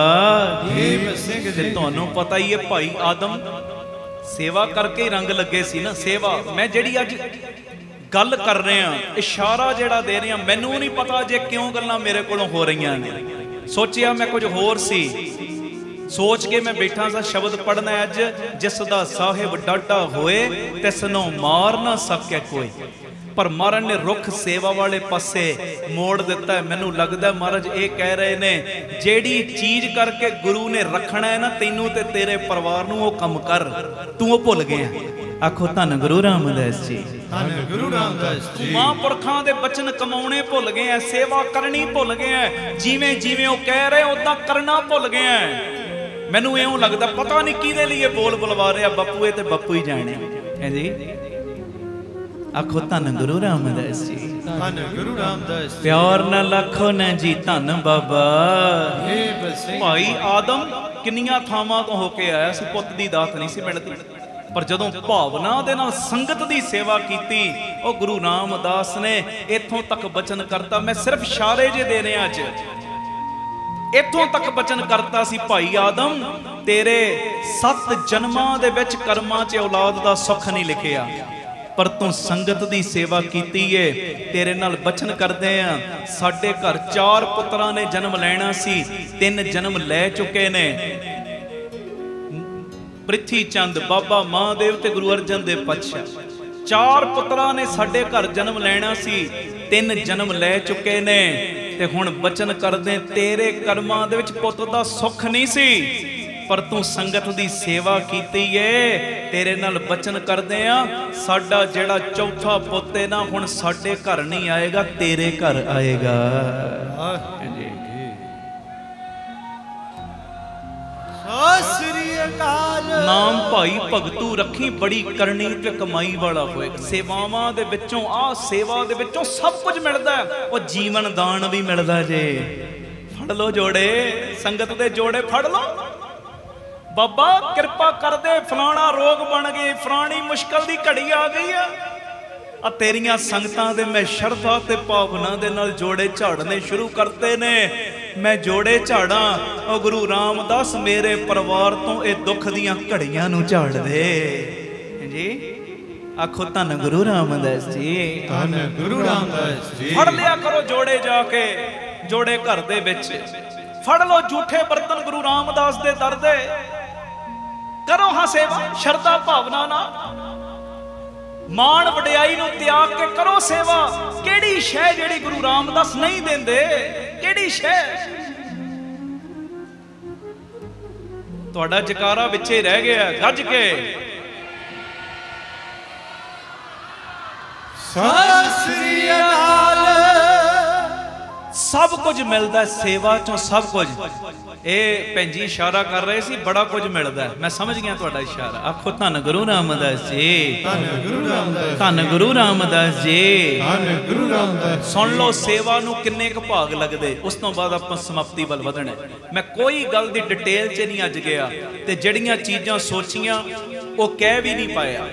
ਦੀਪ ਸਿੰਘ ਤੇ ਜੀ। ਤੁਹਾਨੂੰ ਪਤਾ ਹੀ ਹੈ ਭਾਈ ਆਦਮ ਸੇਵਾ ਕਰਕੇ ਹੀ ਰੰਗ ਲੱਗੇ ਸੀ ਨਾ। ਸੇਵਾ ਮੈਂ ਜਿਹੜੀ ਅੱਜ ਗੱਲ ਕਰ ਰਹੇ ਆ, ਇਸ਼ਾਰਾ ਜਿਹੜਾ ਦੇ ਰਹੇ ਆ, ਮੈਨੂੰ ਨਹੀਂ ਪਤਾ ਜੇ ਕਿਉਂ ਗੱਲਾਂ ਮੇਰੇ ਕੋਲੋਂ ਹੋ ਰਹੀਆਂ ਨੇ। ਸੋਚਿਆ ਮੈਂ ਕੁਝ ਹੋਰ ਸੀ, ਸੋਚ ਕੇ ਮੈਂ ਬੈਠਾ ਸਾਂ ਸ਼ਬਦ ਪੜ੍ਹਨਾ ਅੱਜ, ਜਿਸ ਦਾ ਸਾਹਿਬ ਡਾਢਾ ਹੋਏ ਤਿਸ ਨੂੰ ਮਾਰ ਨਾ ਸਕੇ ਕੋਈ। ਪਰ ਮਹਾਰਾਜ ਨੇ ਰੁੱਖ ਸੇਵਾ ਵਾਲੇ ਪਾਸੇ ਮੋੜ ਦਿੱਤਾ। ਮੈਨੂੰ ਲੱਗਦਾ ਮਹਾਰਾਜ ਇਹ ਕਹਿ ਰਹੇ ਨੇ, ਜਿਹੜੀ ਚੀਜ਼ ਕਰਕੇ ਗੁਰੂ ਨੇ ਰੱਖਣਾ ਹੈ ਨਾ ਤੈਨੂੰ ਤੇ ਤੇਰੇ ਪਰਿਵਾਰ ਨੂੰ, ਉਹ ਕੰਮ ਕਰ, ਤੂੰ ਉਹ ਭੁੱਲ ਗਿਆ। ਆਖੋ ਧੰਨ ਗੁਰੂ ਰਾਮਦਾਸ ਜੀ, ਧੰਨ ਗੁਰੂ ਰਾਮਦਾਸ ਜੀ। ਮਹਾਂਪੁਰਖਾਂ ਦੇ ਬਚਨ ਕਮਾਉਣੇ ਭੁੱਲ ਗਏ ਆ, ਸੇਵਾ ਕਰਨੀ ਭੁੱਲ ਗਏ ਆ, ਜਿਵੇਂ ਜਿਵੇਂ ਉਹ ਕਹਿ ਰਹੇ ਉਦਾਂ ਕਰਨਾ ਭੁੱਲ ਗਏ ਆ। ਮੈਨੂੰ ਇਉਂ ਲੱਗਦਾ ਪਤਾ ਨਹੀਂ ਕਿਹਦੇ ਲਈ ਇਹ ਬੋਲ ਬੁਲਵਾ ਰਿਹਾ, ਬਾਪੂ ਇਹ ਤੇ ਬਾਪੂ ਹੀ ਜਾਣੇ ਹੈ ਜੀ। ਆਖੋ ਧੰਨ ਗੁਰੂ ਰਾਮਦਾਸ ਜੀ, ਧੰਨ ਗੁਰੂ ਰਾਮਦਾਸ। ਪਿਆਰ ਨਾਲ ਆਖੋ ਨਾ ਜੀ ਧੰਨ ਬਾਬਾ। ਦੀਪ ਸਿੰਘ। ਭਾਈ ਆਦਮ ਕਿੰਨੀਆਂ ਥਾਵਾਂ ਤੋਂ ਹੋ ਕੇ ਆਇਆ ਸੀ, ਪੁੱਤ ਦੀ ਦਾਤ ਨਹੀਂ ਸੀ ਮਿਲਦੀ, ਪਰ ਜਦੋਂ ਭਾਵਨਾ ਦੇ ਨਾਲ ਸੰਗਤ ਦੀ ਸੇਵਾ ਕੀਤੀ, ਉਹ ਗੁਰੂ ਰਾਮਦਾਸ ਨੇ ਇੱਥੋਂ ਤੱਕ ਬਚਨ ਕਰਤਾ। ਮੈਂ ਸਿਰਫ ਇਸ਼ਾਰੇ ਜੇ ਦੇ ਰਿਹਾ ਅੱਜ, ਇੱਥੋਂ ਤੱਕ ਬਚਨ ਕਰਤਾ ਸੀ, ਭਾਈ ਆਦਮ ਤੇਰੇ 7 ਜਨਮਾਂ ਦੇ ਵਿੱਚ ਕਰਮਾਂ 'ਚ ਔਲਾਦ ਦਾ ਸੁੱਖ ਨਹੀਂ ਲਿਖਿਆ, ਪਰ ਤੂੰ ਸੰਗਤ ਦੀ ਸੇਵਾ ਕੀਤੀ ਏ। ਤੇਰੇ ਨਾਲ ਬਚਨ ਕਰਦੇ ਆ, ਸਾਡੇ ਘਰ 4 ਪੁੱਤਰਾਂ ਨੇ ਜਨਮ ਲੈਣਾ ਸੀ, 3 ਜਨਮ ਲੈ ਚੁੱਕੇ ਨੇ। ਪ੍ਰਿਥੀ ਚੰਦ, ਬਾਬਾ ਮਹਾਦੇਵ ਤੇ ਗੁਰੂ ਅਰਜਨ ਦੇਵ ਪਾਤਸ਼ਾਹ। 4 ਪੁੱਤਰਾਂ ਨੇ ਸਾਡੇ ਘਰ ਜਨਮ ਲੈਣਾ ਸੀ, 3 ਜਨਮ ਲੈ ਚੁੱਕੇ ਨੇ। ਤੇ ਹੁਣ ਬਚਨ ਕਰਦੇ, ਤੇਰੇ ਕਰਮਾਂ ਦੇ ਵਿੱਚ ਪੁੱਤ ਦਾ ਸੁੱਖ ਨਹੀਂ ਸੀ, ਪਰ ਤੂੰ ਸੰਗਤ ਦੀ ਸੇਵਾ ਕੀਤੀ ਏ। ਤੇਰੇ ਨਾਲ ਬਚਨ ਕਰਦੇ ਆ, ਸਾਡਾ ਜਿਹੜਾ ਚੌਥਾ ਪੁੱਤ ਹੈ ਨਾ, ਹੁਣ ਸਾਡੇ ਘਰ ਨਹੀਂ ਆਏਗਾ, ਤੇਰੇ ਘਰ ਆਏਗਾ। ਸਤਿ ਸ੍ਰੀ ਅਕਾਲ। ਨਾਮ ਭਾਈ ਭਗਤੂ ਰੱਖੀ, ਬੜੀ ਕਰਨੀ ਤੇ ਕਮਾਈ ਵਾਲਾ ਹੋਏ। ਸੇਵਾਵਾਂ ਦੇ ਵਿੱਚੋਂ, ਆਹ ਸੇਵਾ ਦੇ ਵਿੱਚੋਂ ਸਭ ਕੁਝ ਮਿਲਦਾ, ਉਹ ਜੀਵਨ ਦਾਨ ਵੀ ਮਿਲਦਾ ਜੇ। ਫੜ ਲੋ ਜੋੜੇ, ਸੰਗਤ ਦੇ ਜੋੜੇ ਫੜ ਲੋ। ਬਾਬਾ ਕਿਰਪਾ ਕਰਦੇ, ਫਲਾਣਾ ਰੋਗ ਬਣ ਗਈ, ਫਲਾਣੀ ਮੁਸ਼ਕਲ ਦੀ ਘੜੀ ਆ ਗਈ ਆ ਤੇਰੀਆਂ ਸੰਗਤਾਂ ਦੇ ਮੈਂ ਸ਼ਰਧਾ ਤੇ ਭਾਵਨਾ ਦੇ ਨਾਲ ਜੋੜੇ ਝਾੜਨੇ ਸ਼ੁਰੂ ਕਰਤੇ ਨੇ। ਮੈਂ ਜੋੜੇ ਝਾੜਾਂ, ਉਹ ਗੁਰੂ ਰਾਮਦਾਸ ਮੇਰੇ ਪਰਿਵਾਰ ਤੋਂ ਇਹ ਦੁੱਖ ਦੀਆਂ ਘੜੀਆਂ ਨੂੰ ਝਾੜ ਦੇ ਜੀ। ਆਖੋ ਧੰਨ ਗੁਰੂ ਰਾਮਦਾਸ ਜੀ, ਧੰਨ ਗੁਰੂ ਰਾਮਦਾਸ ਜੀ। ਫੜ ਲਿਆ ਕਰੋ ਜੋੜੇ, ਜਾ ਕੇ ਜੋੜੇ ਘਰ ਦੇ ਵਿੱਚ ਫੜ ਲਓ ਝੂਠੇ ਬਰਤਨ ਗੁਰੂ ਰਾਮਦਾਸ ਦੇ ਦਰ ਦੇ, ਕਰੋ ਹਾਂ ਸੇਵਾ ਸ਼ਰਧਾ ਭਾਵਨਾ ਨਾਲ। ਮਾਣ ਵਡਿਆਈ ਨੂੰ ਤਿਆਗ ਕੇ ਕਰੋ ਸੇਵਾ। ਕਿਹੜੀ ਸ਼ੈ ਜਿਹੜੀ ਗੁਰੂ ਰਾਮਦਾਸ ਨਹੀਂ ਦਿੰਦੇ, ਕਿਹੜੀ ਸ਼ੈ? ਤੁਹਾਡਾ ਜਕਾਰਾ ਵਿੱਚੇ ਰਹਿ ਗਿਆ, ਗੱਜ ਕੇ ਸਤਿ ਸ੍ਰੀ ਅਕਾਲ। ਸਭ ਕੁਝ ਮਿਲਦਾ ਸੇਵਾ ਚੋਂ, ਸਭ ਕੁਝ। ਇਹ ਭੈਣ ਜੀ ਇਸ਼ਾਰਾ ਕਰ ਰਹੇ ਸੀ, ਬੜਾ ਕੁਝ ਮਿਲਦਾ। ਮੈਂ ਸਮਝ ਗਿਆ ਤੁਹਾਡਾ ਇਸ਼ਾਰਾ। ਆਖੋ ਧੰਨ ਗੁਰੂ ਰਾਮਦਾਸ ਜੀ, ਧੰਨ ਗੁਰੂ ਰਾਮਦਾਸ, ਧੰਨ ਗੁਰੂ ਰਾਮਦਾਸ ਜੀ, ਧੰਨ ਗੁਰੂ ਰਾਮਦਾਸ। ਸੁਣ ਲਓ ਸੇਵਾ ਨੂੰ ਕਿੰਨੇ ਕੁ ਭਾਗ ਲੱਗਦੇ, ਉਸ ਤੋਂ ਬਾਅਦ ਆਪਾਂ ਸਮਾਪਤੀ ਵੱਲ ਵਧਣਾ। ਮੈਂ ਕੋਈ ਗੱਲ ਦੀ ਡਿਟੇਲ 'ਚ ਨਹੀਂ ਅੱਜ ਗਿਆ, ਤੇ ਜਿਹੜੀਆਂ ਚੀਜ਼ਾਂ ਸੋਚੀਆਂ ਉਹ ਕਹਿ ਵੀ ਨਹੀਂ ਪਾਇਆ,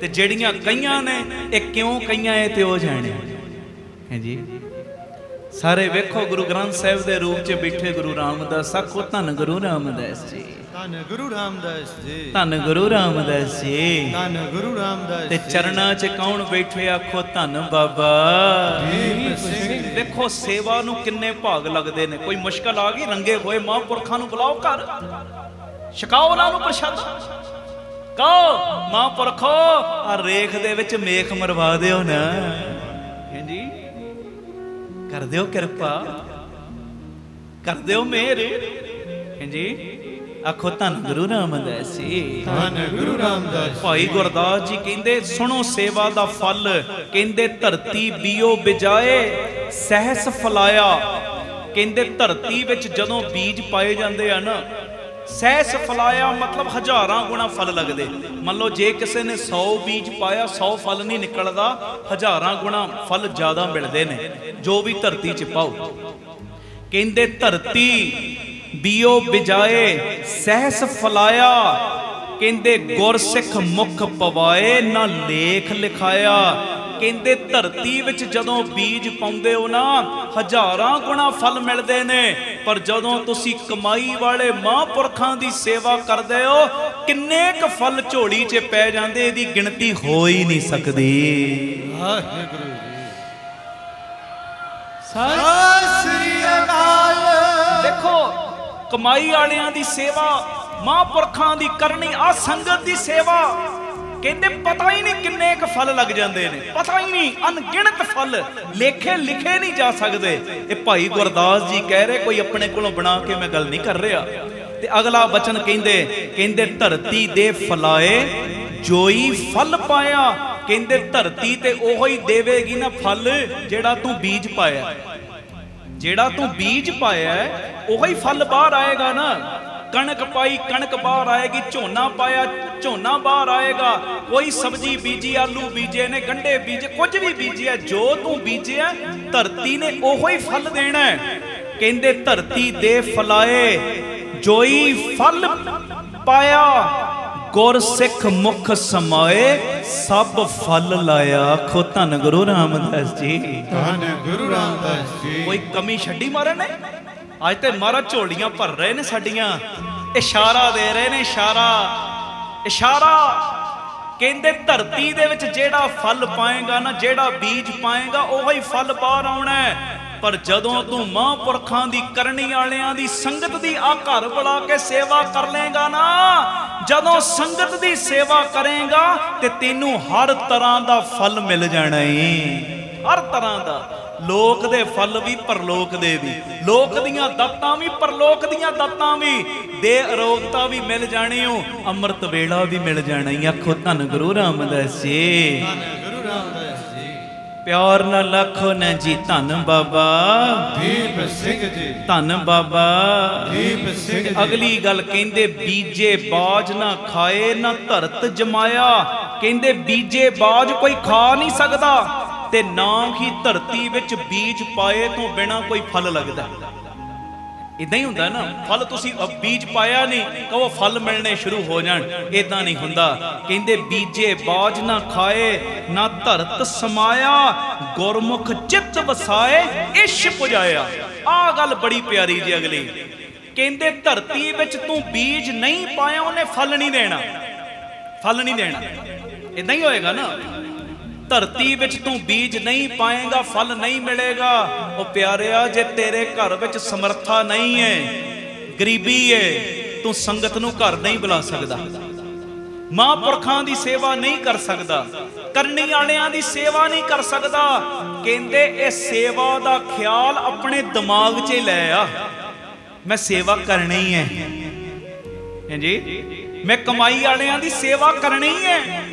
ਤੇ ਜਿਹੜੀਆਂ ਕਈਆਂ ਨੇ ਇਹ ਕਿਉਂ ਕਈਆਂ ਇਹ ਤੇ ਉਹ ਜਾਣੇ ਹੈ ਜੀ। ਸਾਰੇ ਵੇਖੋ ਗੁਰੂ ਗ੍ਰੰਥ ਸਾਹਿਬ ਦੇ ਰੂਪ 'ਚ ਬੈਠੇ ਗੁਰੂ ਰਾਮਦਾਸ। ਆਖੋ ਧੰਨ ਗੁਰੂ ਰਾਮਦਾਸ ਜੀ, ਧੰਨ ਗੁਰੂ ਰਾਮਦਾਸ ਜੀ, ਧੰਨ ਗੁਰੂ ਰਾਮਦਾਸ ਜੀ। ਧੰਨ ਗੁਰੂ ਰਾਮਦਾਸ। ਤੇ ਚਰਨਾਂ 'ਚ ਕੌਣ ਬੈਠੇ? ਆਖੋ ਧੰਨ ਬਾਬਾ ਦੀਪ ਸਿੰਘ। ਦੇਖੋ ਸੇਵਾ ਨੂੰ ਕਿੰਨੇ ਭਾਗ ਲੱਗਦੇ ਨੇ। ਕੋਈ ਮੁਸ਼ਕਲ ਆ ਗਈ, ਰੰਗੇ ਹੋਏ ਮਹਾਂਪੁਰਖਾਂ ਨੂੰ ਬੁਲਾਓ ਘਰ, ਛਕਾਓ ਉਹਨਾਂ ਨੂੰ ਪ੍ਰਸ਼ਾਦਾ, ਕਹੋ ਮਹਾਂਪੁਰਖੋ ਆ ਰੇਖ ਦੇ ਵਿੱਚ ਮੇਖ ਮਰਵਾ ਦਿਓ ਨਾ। ਹਾਂਜੀ, ਕਰ ਦਿਓ ਕਿਰਪਾ, ਕਰ ਦਿਓ ਮਿਹਰ। ਹਾਂਜੀ, ਆਖੋ ਧੰਨ ਗੁਰੂ ਰਾਮਦਾਸ ਜੀ, ਧੰਨ ਗੁਰੂ ਰਾਮਦਾਸ। ਭਾਈ ਗੁਰਦਾਸ ਜੀ ਕਹਿੰਦੇ, ਸੁਣੋ ਸੇਵਾ ਦਾ ਫਲ। ਕਹਿੰਦੇ ਧਰਤੀ ਬੀਓ ਬਿਜਾਏ ਸਹਿਸ ਫਲਾਇਆ। ਕਹਿੰਦੇ ਧਰਤੀ ਵਿੱਚ ਜਦੋਂ ਬੀਜ ਪਾਏ ਜਾਂਦੇ ਆ ਨਾ, ਸਹਿਸ ਫਲਾਇਆ ਮਤਲਬ ਹਜ਼ਾਰਾਂ ਗੁਣਾ ਫਲ ਲੱਗਦੇ। ਮੰਨ ਲਓ ਜੇ ਕਿਸੇ ਨੇ 100 ਬੀਜ ਪਾਇਆ, 100 ਫਲ ਨਹੀਂ ਨਿਕਲਦਾ, ਹਜ਼ਾਰਾਂ ਗੁਣਾ ਫਲ ਜ਼ਿਆਦਾ ਮਿਲਦੇ ਨੇ ਜੋ ਵੀ ਧਰਤੀ 'ਚ ਪਾਓ। ਕਹਿੰਦੇ ਧਰਤੀ ਬੀਓ ਬਿਜਾਏ ਸਹਿਸ ਫਲਾਇਆ। ਕਹਿੰਦੇ ਗੁਰਸਿੱਖ ਮੁਖ ਪਵਾਏ ਨਾ ਲੇਖ ਲਿਖਾਇਆ। ਕਹਿੰਦੇ ਧਰਤੀ ਵਿੱਚ ਜਦੋਂ ਬੀਜ ਪਾਉਂਦੇ ਹੋ ਨਾ, ਹਜ਼ਾਰਾਂ ਗੁਣਾ ਫਲ ਮਿਲਦੇ ਨੇ, ਪਰ ਜਦੋਂ ਤੁਸੀਂ ਕਮਾਈ ਵਾਲੇ ਮਹਾਂਪੁਰਖਾਂ ਦੀ ਸੇਵਾ ਕਰਦੇ ਹੋ, ਕਿੰਨੇ ਕੁ ਫਲ ਝੋਲੀ 'ਚ ਪੈ ਜਾਂਦੇ, ਇਹਦੀ ਗਿਣਤੀ ਹੋ ਹੀ ਨਹੀਂ ਸਕਦੀ। ਵਾਹਿਗੁਰੂ ਜੀ। ਸਤਿ ਸ੍ਰੀ ਅਕਾਲ। ਦੇਖੋ ਕਮਾਈ ਵਾਲਿਆਂ ਦੀ ਸੇਵਾ, ਮਹਾਂਪੁਰਖਾਂ ਦੀ ਕਰਨੀ, ਆ ਸੰਗਤ ਦੀ ਸੇਵਾ, ਕਹਿੰਦੇ ਪਤਾ ਹੀ ਨਹੀਂ ਕਿੰਨੇ ਕੁ ਫਲ ਲੱਗ ਜਾਂਦੇ ਨੇ, ਪਤਾ ਹੀ ਨਹੀਂ, ਅਣਗਿਣਤ ਫਲ, ਲੇਖੇ ਲਿਖੇ ਨਹੀਂ ਜਾ ਸਕਦੇ। ਇਹ ਭਾਈ ਗੁਰਦਾਸ ਜੀ ਕਹਿ ਰਹੇ, ਕੋਈ ਆਪਣੇ ਕੋਲੋਂ ਬਣਾ ਕੇ ਮੈਂ ਗੱਲ ਨਹੀਂ ਕਰ ਰਿਹਾ। ਤੇ ਅਗਲਾ ਬਚਨ ਕਹਿੰਦੇ ਧਰਤੀ ਦੇ ਫਲਾਏ ਜੋਈ ਫਲ ਪਾਇਆ। ਕਹਿੰਦੇ ਧਰਤੀ ਤੇ ਉਹੋ ਹੀ ਦੇਵੇਗੀ ਨਾ ਫਲ ਜਿਹੜਾ ਤੂੰ ਬੀਜ ਪਾਇਆ। ਜਿਹੜਾ ਤੂੰ ਬੀਜ ਪਾਇਆ ਉਹੋ ਹੀ ਫਲ ਬਾਹਰ ਆਏਗਾ ਨਾ। ਕਣਕ ਪਾਈ ਕਣਕ ਬਾਹਰ ਆਏਗੀ, ਝੋਨਾ ਪਾਇਆ ਝੋਨਾ ਬਾਹਰ ਆਏਗਾ। ਕੋਈ ਸਬਜ਼ੀ ਬੀਜੀ, ਆਲੂ ਬੀਜੇ ਨੇ, ਗੰਢੇ ਬੀਜੇ, ਕੁਝ ਵੀ ਬੀਜਿਆ, ਜੋ ਤੂੰ ਬੀਜਿਆ ਧਰਤੀ ਨੇ ਉਹੋ ਹੀ ਫਲ ਦੇਣਾ। ਕਹਿੰਦੇ ਧਰਤੀ ਦੇ ਫਲਾਏ ਜੋਈ ਫਲ ਪਾਇਆ। ਗੁਰ ਸਿੱਖ ਮੁਖ ਸਮਾਏ ਸਭ ਫਲ ਲਾਇਆ। ਆਖੋ ਧੰਨ ਗੁਰੂ ਰਾਮਦਾਸ ਜੀ, ਧੰਨ ਗੁਰੂ ਰਾਮਦਾਸ ਜੀ। ਕੋਈ ਕਮੀ ਛੱਡੀ ਮਾਰੇ ਨੇ? ਅੱਜ ਤੇ ਮਹਾਰਾਜ ਝੋਲੀਆਂ ਭਰ ਰਹੇ ਨੇ ਸਾਡੀਆਂ, ਇਸ਼ਾਰਾ ਦੇ ਰਹੇ ਨੇ, ਇਸ਼ਾਰਾ। ਕਹਿੰਦੇ ਧਰਤੀ ਦੇ ਵਿੱਚ ਜਿਹੜਾ ਫਲ ਪਾਏਗਾ ਨਾ, ਜਿਹੜਾ ਬੀਜ ਪਾਏਗਾ, ਉਹੋ ਹੀ ਫਲ ਬਾਹਰ ਆਉਣਾ। ਪਰ ਜਦੋਂ ਤੂੰ ਮਹਾਂਪੁਰਖਾਂ ਦੀ ਕਰਨੀ ਵਾਲਿਆਂ ਦੀ ਸੰਗਤ ਦੀ ਆ ਘਰ ਬੁਲਾ ਕੇ ਸੇਵਾ ਕਰ ਲੇਗਾ ਨਾ, ਜਦੋਂ ਸੰਗਤ ਦੀ ਸੇਵਾ ਕਰੇਗਾ ਤੇ ਤੈਨੂੰ ਹਰ ਤਰ੍ਹਾਂ ਦਾ ਫਲ ਮਿਲ ਜਾਣਾ ਏ, ਹਰ ਤਰ੍ਹਾਂ ਦਾ। ਲੋਕ ਦੇ ਫਲ ਵੀ, ਪਰਲੋਕ ਦੇ ਵੀ। ਲੋਕ ਦੀਆਂ ਦਾਤਾਂ ਵੀ, ਪਰਲੋਕ ਦੀਆਂ ਦਾਤਾਂ ਵੀ। ਦੇ ਅਰੋਗਤਾ ਵੀ ਮਿਲ ਜਾਣੀ ਓ, ਅੰਮ੍ਰਿਤ ਵੇਲਾ ਵੀ ਮਿਲ ਜਾਣਾ ਈ। ਆਖੋ ਧੰਨ ਗੁਰੂ ਰਾਮਦਾਸ ਜੀ। ਗੁਰੂ ਰਾਮਦਾਸ ਜੀ। ਪਿਆਰ ਨਾਲ ਆਖੋ ਨਾ ਜੀ ਧੰਨ ਬਾਬਾ ਦੀਪ ਸਿੰਘ ਜੀ। ਧੰਨ ਬਾਬਾ ਦੀਪ ਸਿੰਘ ਜੀ। ਅਗਲੀ ਗੱਲ ਕਹਿੰਦੇ ਬੀਜੇ ਬਾਜ ਨਾ ਖਾਏ ਨਾ ਧਰਤ ਜਮਾਇਆ। ਕਹਿੰਦੇ ਬੀਜੇ ਬਾਜ ਕੋਈ ਖਾ ਨਹੀਂ ਸਕਦਾ ਤੇ ਨਾ ਹੀ ਧਰਤੀ ਵਿੱਚ ਬੀਜ ਪਾਏ ਤੋਂ ਬਿਨਾ ਕੋਈ ਫਲ ਲੱਗਦਾ। ਇਦਾਂ ਹੀ ਹੁੰਦਾ ਨਾ, ਫਲ ਤੁਸੀਂ ਬੀਜ ਪਾਇਆ ਨਹੀਂ ਕਹੋ ਫਲ ਮਿਲਣੇ ਸ਼ੁਰੂ ਹੋ ਜਾਣ, ਇਦਾਂ ਨਹੀਂ ਹੁੰਦਾ। ਕਹਿੰਦੇ ਬੀਜੇ ਬਾਜ ਨਾ ਖਾਏ ਨਾ ਧਰਤ ਸਮਾਇਆ, ਗੁਰਮੁਖ ਚਿੱਤ ਵਸਾਏ ਇਸ਼ ਪੁਜਾਇਆ। ਆਹ ਗੱਲ ਬੜੀ ਪਿਆਰੀ ਜੀ ਅਗਲੀ। ਕਹਿੰਦੇ ਧਰਤੀ ਵਿੱਚ ਤੂੰ ਬੀਜ ਨਹੀਂ ਪਾਇਆ ਉਹਨੇ ਫਲ ਨਹੀਂ ਦੇਣਾ, ਫਲ ਨਹੀਂ ਦੇਣਾ। ਇਦਾਂ ਹੀ ਹੋਏਗਾ ਨਾ, ਧਰਤੀ ਵਿੱਚ ਤੂੰ ਬੀਜ ਨਹੀਂ ਪਾਏਗਾ ਫਲ ਨਹੀਂ ਮਿਲੇਗਾ। ਉਹ ਪਿਆਰਿਆ ਜੇ ਤੇਰੇ ਘਰ ਵਿੱਚ ਸਮਰੱਥਾ ਨਹੀਂ ਹੈ, ਗਰੀਬੀ ਹੈ, ਤੂੰ ਸੰਗਤ ਨੂੰ ਘਰ ਨਹੀਂ ਬੁਲਾ ਸਕਦਾ, ਮਹਾਂਪੁਰਖਾਂ ਦੀ ਸੇਵਾ ਨਹੀਂ ਕਰ ਸਕਦਾ, ਕਰਨੀ ਵਾਲਿਆਂ ਦੀ ਸੇਵਾ ਨਹੀਂ ਕਰ ਸਕਦਾ। ਕਹਿੰਦੇ ਇਹ ਸੇਵਾ ਦਾ ਖਿਆਲ ਆਪਣੇ ਦਿਮਾਗ 'ਚ ਲੈ ਆ, ਮੈਂ ਸੇਵਾ ਕਰਨੀ ਹੈ ਜੀ, ਮੈਂ ਕਮਾਈ ਵਾਲਿਆਂ ਦੀ ਸੇਵਾ ਕਰਨੀ ਹੈ,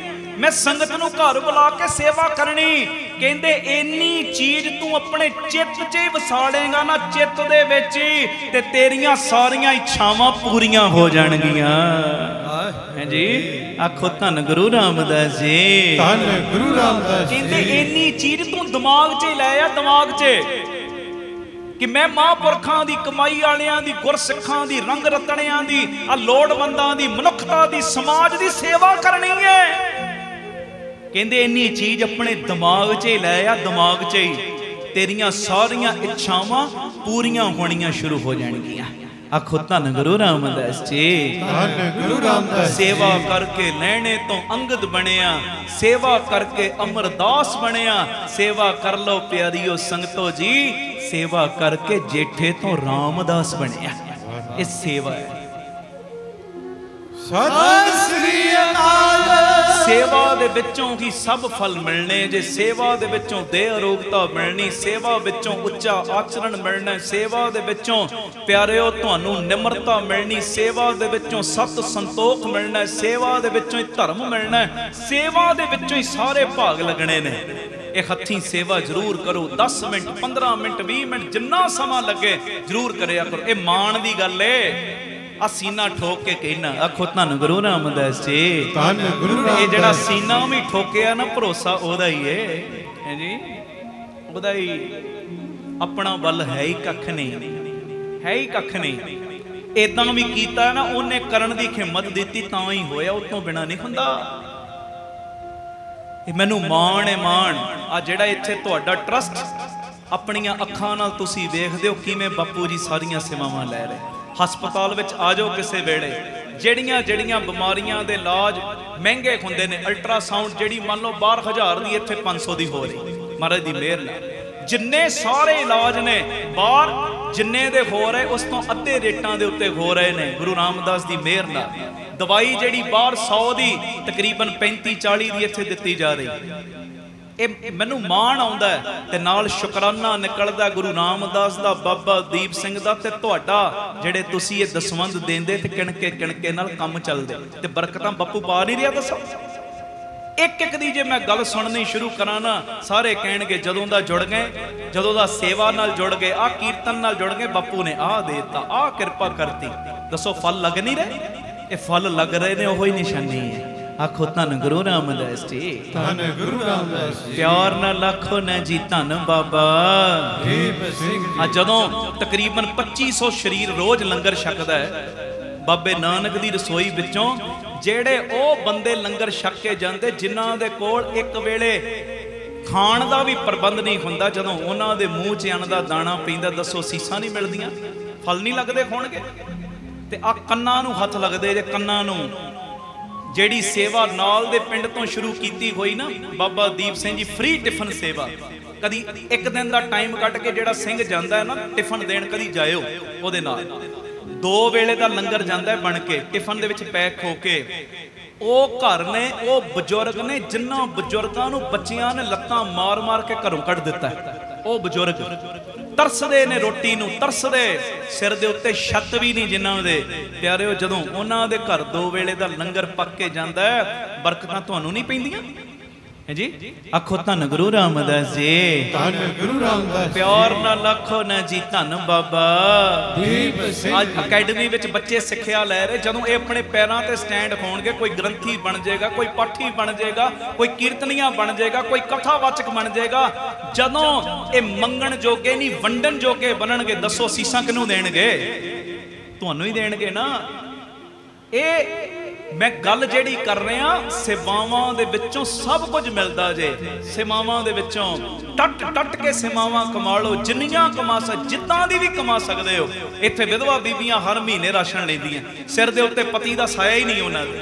ਮੈਂ ਸੰਗਤ ਨੂੰ ਘਰ ਬੁਲਾ ਕੇ ਸੇਵਾ ਕਰਨੀ। ਕਹਿੰਦੇ ਇੰਨੀ ਚੀਜ਼ ਤੂੰ ਆਪਣੇ ਚਿੱਤ 'ਚ ਹੀ ਵਸਾੜੇਗਾ ਨਾ, ਚਿੱਤ ਦੇ ਵਿੱਚ ਹੀ, ਤੇ ਤੇਰੀਆਂ ਸਾਰੀਆਂ ਇੱਛਾਵਾਂ ਪੂਰੀਆਂ ਹੋ ਜਾਣਗੀਆਂ। ਹਾਂਜੀ ਆਖੋ ਧੰਨ ਗੁਰੂ ਰਾਮਦਾਸ ਜੀ। ਧੰਨ ਗੁਰੂ ਰਾਮਦਾਸ ਜੀ। ਕਹਿੰਦੇ ਇੰਨੀ ਚੀਜ਼ ਤੂੰ ਦਿਮਾਗ 'ਚ ਲੈ ਆ, ਦਿਮਾਗ 'ਚ, ਕਿ ਮੈਂ ਮਹਾਂਪੁਰਖਾਂ ਦੀ, ਕਮਾਈ ਵਾਲਿਆਂ ਦੀ, ਗੁਰਸਿੱਖਾਂ ਦੀ, ਰੰਗ ਰਤਣਿਆਂ ਦੀ, ਆ ਲੋੜਵੰਦਾਂ ਦੀ, ਮਨੁੱਖਤਾ ਦੀ, ਸਮਾਜ ਦੀ ਸੇਵਾ ਕਰਨੀ ਹੈ। ਕਹਿੰਦੇ ਇੰਨੀ ਚੀਜ਼ ਆਪਣੇ ਦਿਮਾਗ 'ਚ ਹੀ ਲੈ ਆ, ਦਿਮਾਗ 'ਚ ਹੀ ਤੇਰੀਆਂ ਸਾਰੀਆਂ ਇੱਛਾਵਾਂ ਪੂਰੀਆਂ ਹੋਣੀਆਂ ਸ਼ੁਰੂ ਹੋ ਜਾਣਗੀਆਂ। ਆਖੋ ਧੰਨ ਗੁਰੂ ਰਾਮਦਾਸ ਜੀ। ਧੰਨ ਗੁਰੂ ਰਾਮਦਾਸ। ਸੇਵਾ ਕਰਕੇ ਲੈਣੇ ਤੋਂ ਅੰਗਦ ਬਣਿਆ, ਸੇਵਾ ਕਰਕੇ ਅਮਰਦਾਸ ਬਣਿਆ। ਸੇਵਾ ਕਰ ਲਓ ਪਿਆਰੀਓ ਸੰਗਤੋ ਜੀ, ਸੇਵਾ ਕਰਕੇ ਜੇਠੇ ਤੋਂ ਰਾਮਦਾਸ ਬਣਿਆ। ਇਹ ਸੇਵਾ ਹੈ। ਸਤਿ ਸ੍ਰੀ ਅਕਾਲ। ਸੇਵਾ ਦੇ ਵਿੱਚੋਂ ਹੀ ਸਭ ਫਲ ਮਿਲਣੇ। ਜੇ ਸੇਵਾ ਦੇ ਵਿੱਚੋਂ ਦੇ ਅਰੋਗਤਾ ਮਿਲਣੀ, ਸੇਵਾ ਵਿੱਚੋਂ ਉੱਚਾ ਆਚਰਣ ਮਿਲਣਾ, ਸੇਵਾ ਦੇ ਵਿੱਚੋਂ ਪਿਆਰਿਓ ਤੁਹਾਨੂੰ ਨਿਮਰਤਾ ਮਿਲਣੀ, ਸੇਵਾ ਦੇ ਵਿੱਚੋਂ ਸਤ ਸੰਤੋਖ ਮਿਲਣਾ, ਸੇਵਾ ਦੇ ਵਿੱਚੋਂ ਹੀ ਧਰਮ ਮਿਲਣਾ, ਸੇਵਾ ਦੇ ਵਿੱਚੋਂ ਹੀ ਸਾਰੇ ਭਾਗ ਲੱਗਣੇ ਨੇ। ਇਹ ਹੱਥੀਂ ਸੇਵਾ ਜ਼ਰੂਰ ਕਰੋ, 10 ਮਿੰਟ 15 ਮਿੰਟ 20 ਮਿੰਟ ਜਿੰਨਾ ਸਮਾਂ ਲੱਗੇ ਜ਼ਰੂਰ ਕਰਿਆ ਕਰੋ। ਇਹ ਮਾਣ ਦੀ ਗੱਲ ਏ। ਆ ਸੀਨਾ ਠੋਕ ਕੇ ਕਹਿਣਾ, ਆਖੋ ਧੰਨ ਗੁਰੂ ਰਾਮਦਾਸ ਜੀ। ਧੰਨ ਗੁਰੂ ਰਾਮਦਾਸ। ਇਹ ਜਿਹੜਾ ਸੀਨਾ ਵੀ ਠੋਕਿਆ ਨਾ, ਭਰੋਸਾ ਉਹਦਾ ਹੀ ਏ, ਹੈ ਜੀ, ਉਹਦਾ ਹੀ। ਆਪਣਾ ਬਲ ਹੈ ਹੀ ਕੱਖ ਨਹੀਂ, ਹੈ ਹੀ ਕੱਖ ਨਹੀਂ। ਇਦਾਂ ਵੀ ਕੀਤਾ ਨਾ ਉਹਨੇ, ਕਰਨ ਦੀ ਹਿੰਮਤ ਦਿੱਤੀ ਤਾਂ ਹੀ ਹੋਇਆ, ਉਹ ਤੋਂ ਬਿਨਾਂ ਨਹੀਂ ਹੁੰਦਾ। ਇਹ ਮੈਨੂੰ ਮਾਣ ਹੈ, ਮਾਣ। ਆ ਜਿਹੜਾ ਇੱਥੇ ਤੁਹਾਡਾ ਟਰਸਟ, ਆਪਣੀਆਂ ਅੱਖਾਂ ਨਾਲ ਤੁਸੀਂ ਵੇਖਦੇ ਹੋ ਕਿਵੇਂ ਬਾਪੂ ਜੀ ਸਾਰੀਆਂ ਸੇਵਾਵਾਂ ਲੈ ਰਹੇ। ਹਸਪਤਾਲ ਵਿੱਚ ਆ ਜਾਓ ਕਿਸੇ ਵੇਲੇ, ਜਿਹੜੀਆਂ ਬਿਮਾਰੀਆਂ ਦੇ ਇਲਾਜ ਮਹਿੰਗੇ ਹੁੰਦੇ ਨੇ, ਅਲਟਰਾਸਾਊਂਡ ਜਿਹੜੀ ਮੰਨ ਲਓ 12,000 ਦੀ, ਇੱਥੇ 500 ਦੀ ਹੋ ਰਹੀ, ਮਹਾਰਾਜ ਦੀ ਮਿਹਰ ਨਾਲ। ਜਿੰਨੇ ਸਾਰੇ ਇਲਾਜ ਨੇ ਬਾਹਰ ਜਿੰਨੇ ਦੇ ਹੋ ਰਹੇ, ਉਸ ਤੋਂ ਅੱਧੇ ਰੇਟਾਂ ਦੇ ਉੱਤੇ ਹੋ ਰਹੇ ਨੇ ਗੁਰੂ ਰਾਮਦਾਸ ਦੀ ਮਿਹਰ ਨਾਲ। ਦਵਾਈ ਜਿਹੜੀ ਬਾਹਰ 100 ਦੀ ਤਕਰੀਬਨ 35-40 ਦੀ ਇੱਥੇ ਦਿੱਤੀ ਜਾ ਰਹੀ। ਇਹ ਮੈਨੂੰ ਮਾਣ ਆਉਂਦਾ ਤੇ ਨਾਲ ਸ਼ੁਕਰਾਨਾ ਨਿਕਲਦਾ ਗੁਰੂ ਰਾਮਦਾਸ ਦਾ, ਬਾਬਾ ਦੀਪ ਸਿੰਘ ਦਾ ਤੇ ਤੁਹਾਡਾ, ਜਿਹੜੇ ਤੁਸੀਂ ਇਹ ਦਸਵੰਧ ਦਿੰਦੇ ਤੇ ਕਿਣਕੇ ਨਾਲ ਕੰਮ ਚੱਲਦੇ ਤੇ ਬਰਕਤਾਂ ਬਾਪੂ ਪਾ ਨਹੀਂ ਰਿਹਾ। ਦੱਸੋ ਇੱਕ ਦੀ ਜੇ ਮੈਂ ਗੱਲ ਸੁਣਨੀ ਸ਼ੁਰੂ ਕਰਾਂ ਨਾ, ਸਾਰੇ ਕਹਿਣਗੇ ਜਦੋਂ ਦਾ ਜੁੜ ਗਏ, ਜਦੋਂ ਦਾ ਸੇਵਾ ਨਾਲ ਜੁੜ ਗਏ, ਆਹ ਕੀਰਤਨ ਨਾਲ ਜੁੜ ਗਏ, ਬਾਪੂ ਨੇ ਆਹ ਦੇ ਦਿੱਤਾ, ਆਹ ਕਿਰਪਾ ਕਰਤੀ। ਦੱਸੋ ਫਲ ਲੱਗ ਨਹੀਂ ਰਹੇ? ਇਹ ਫਲ ਲੱਗ ਰਹੇ ਨੇ, ਉਹੀ ਨਿਸ਼ਾਨੀ ਹੈ। ਆਖੋ ਧੰਨ ਗੁਰੂ ਰਾਮਦਾਸ ਜੀ। ਧੰਨ ਗੁਰੂ ਰਾਮਦਾਸ ਜੀ। ਪਿਆਰ ਨਾਲ ਆਖੋ ਨਾ ਜੀ ਧੰਨ ਬਾਬਾ ਦੀਪ ਸਿੰਘ ਜੀ। ਜਦੋਂ ਤਕਰੀਬਨ 2500 ਸਰੀਰ ਰੋਜ਼ ਲੰਗਰ ਛਕਦਾ ਹੈ ਬਾਬੇ ਨਾਨਕ ਦੀ ਰਸੋਈ ਵਿੱਚੋਂ, ਜਿਹੜੇ ਉਹ ਬੰਦੇ ਲੰਗਰ ਛਕ ਕੇ ਜਾਂਦੇ ਜਿਨ੍ਹਾਂ ਦੇ ਕੋਲ ਇੱਕ ਵੇਲੇ ਖਾਣ ਦਾ ਵੀ ਪ੍ਰਬੰਧ ਨਹੀਂ ਹੁੰਦਾ, ਜਦੋਂ ਉਹਨਾਂ ਦੇ ਮੂੰਹ 'ਚ ਅੰਨ ਦਾ ਦਾਣਾ ਪੈਂਦਾ, ਦੱਸੋ ਸੀਸਾਂ ਨਹੀਂ ਮਿਲਦੀਆਂ, ਫਲ ਨਹੀਂ ਲੱਗਦੇ ਹੋਣਗੇ। ਤੇ ਆ ਕੰਨਾਂ ਨੂੰ ਹੱਥ ਲੱਗਦੇ ਜੇ, ਕੰਨਾਂ ਨੂੰ। ਜਿਹੜੀ ਸੇਵਾ ਨਾਲ ਦੇ ਪਿੰਡ ਤੋਂ ਸ਼ੁਰੂ ਕੀਤੀ ਹੋਈ ਨਾ, ਬਾਬਾ ਦੀਪ ਸਿੰਘ ਜੀ ਫ੍ਰੀ ਟਿਫਨ ਸੇਵਾ, ਕਦੀ ਇੱਕ ਦਿਨ ਦਾ ਟਾਈਮ ਕੱਢ ਕੇ ਜਿਹੜਾ ਸਿੰਘ ਜਾਂਦਾ ਹੈ ਨਾ ਟਿਫਨ ਦੇਣ, ਕਦੀ ਜਾਇਓ ਉਹਦੇ ਨਾਲ। 2 ਵੇਲੇ ਦਾ ਲੰਗਰ ਜਾਂਦਾ ਬਣ ਕੇ ਟਿਫਨ ਦੇ ਵਿੱਚ ਪੈਕ ਹੋ ਕੇ। ਉਹ ਘਰ ਨੇ, ਉਹ ਬਜ਼ੁਰਗ ਨੇ ਜਿਨ੍ਹਾਂ ਬਜ਼ੁਰਗਾਂ ਨੂੰ ਬੱਚਿਆਂ ਨੇ ਲੱਤਾਂ ਮਾਰ-ਮਾਰ ਕੇ ਘਰੋਂ ਕੱਢ ਦਿੱਤਾ। ਉਹ ਬਜ਼ੁਰਗ ਤਰਸਦੇ ਨੇ ਰੋਟੀ ਨੂੰ, ਤਰਸਦੇ, ਸਿਰ ਦੇ ਉੱਤੇ ਛੱਤ ਵੀ ਨਹੀਂ ਜਿਨ੍ਹਾਂ ਦੇ। ਪਿਆਰਿਓ, ਜਦੋਂ ਉਹਨਾਂ ਦੇ ਘਰ 2 ਵੇਲੇ ਦਾ ਲੰਗਰ ਪੱਕ ਕੇ ਜਾਂਦਾ, ਬਰਕਤਾਂ ਤੁਹਾਨੂੰ ਨਹੀਂ ਪੈਂਦੀਆਂ ਹੈ ਜੀ? ਆਖੋ ਧੰਨ ਗੁਰੂ ਰਾਮਦਾਸ ਜੀ, ਧੰਨ ਗੁਰੂ ਰਾਮਦਾਸ। ਪਿਆਰ ਨਾਲ ਆਖੋ ਨਾ ਜੀ ਧੰਨ ਬਾਬਾ ਦੀਪ ਸਿੰਘ। ਅੱਜ ਅਕੈਡਮੀ ਵਿੱਚ ਬੱਚੇ ਸਿੱਖਿਆ ਲੈ ਰਹੇ, ਜਦੋਂ ਇਹ ਆਪਣੇ ਪੈਰਾਂ ਤੇ ਸਟੈਂਡ ਹੋਣਗੇ, ਕੋਈ ਗ੍ਰੰਥੀ ਬਣ ਜਾਏਗਾ, ਕੋਈ ਪਾਠੀ ਬਣ ਜਾਏਗਾ, ਕੋਈ ਕੀਰਤਨੀਆ ਬਣ ਜਾਏਗਾ, ਕੋਈ ਕਥਾਵਾਚਕ ਬਣ ਜਾਏਗਾ। ਜਦੋਂ ਇਹ ਮੰਗਣ ਜੋਗੇ ਨਹੀਂ ਵੰਡਣ ਜੋਗੇ ਬਣਨਗੇ, ਦੱਸੋ ਸੀਸਾਂ ਕਿਹਨੂੰ ਦੇਣਗੇ? ਤੁਹਾਨੂੰ ਹੀ ਦੇਣਗੇ ਨਾ। ਇਹ ਮੈਂ ਗੱਲ ਜਿਹੜੀ ਕਰ ਰਿਹਾ, ਸੇਵਾਵਾਂ ਦੇ ਵਿੱਚੋਂ ਸਭ ਕੁਝ ਮਿਲਦਾ ਜੇ। ਸੇਵਾਵਾਂ ਦੇ ਵਿੱਚੋਂ ਟੱਟ ਕੇ ਸੇਵਾਵਾਂ ਕਮਾ ਲਓ, ਜਿੰਨੀਆਂ ਕਮਾ ਜਿੱਦਾਂ ਦੀ ਵੀ ਕਮਾ ਸਕਦੇ ਹੋ। ਇੱਥੇ ਵਿਧਵਾ ਬੀਬੀਆਂ ਹਰ ਮਹੀਨੇ ਰਾਸ਼ਨ ਲੈਂਦੀਆਂ, ਸਿਰ ਦੇ ਉੱਤੇ ਪਤੀ ਦਾ ਸਾਇਆ ਹੀ ਨਹੀਂ ਉਹਨਾਂ ਦੇ।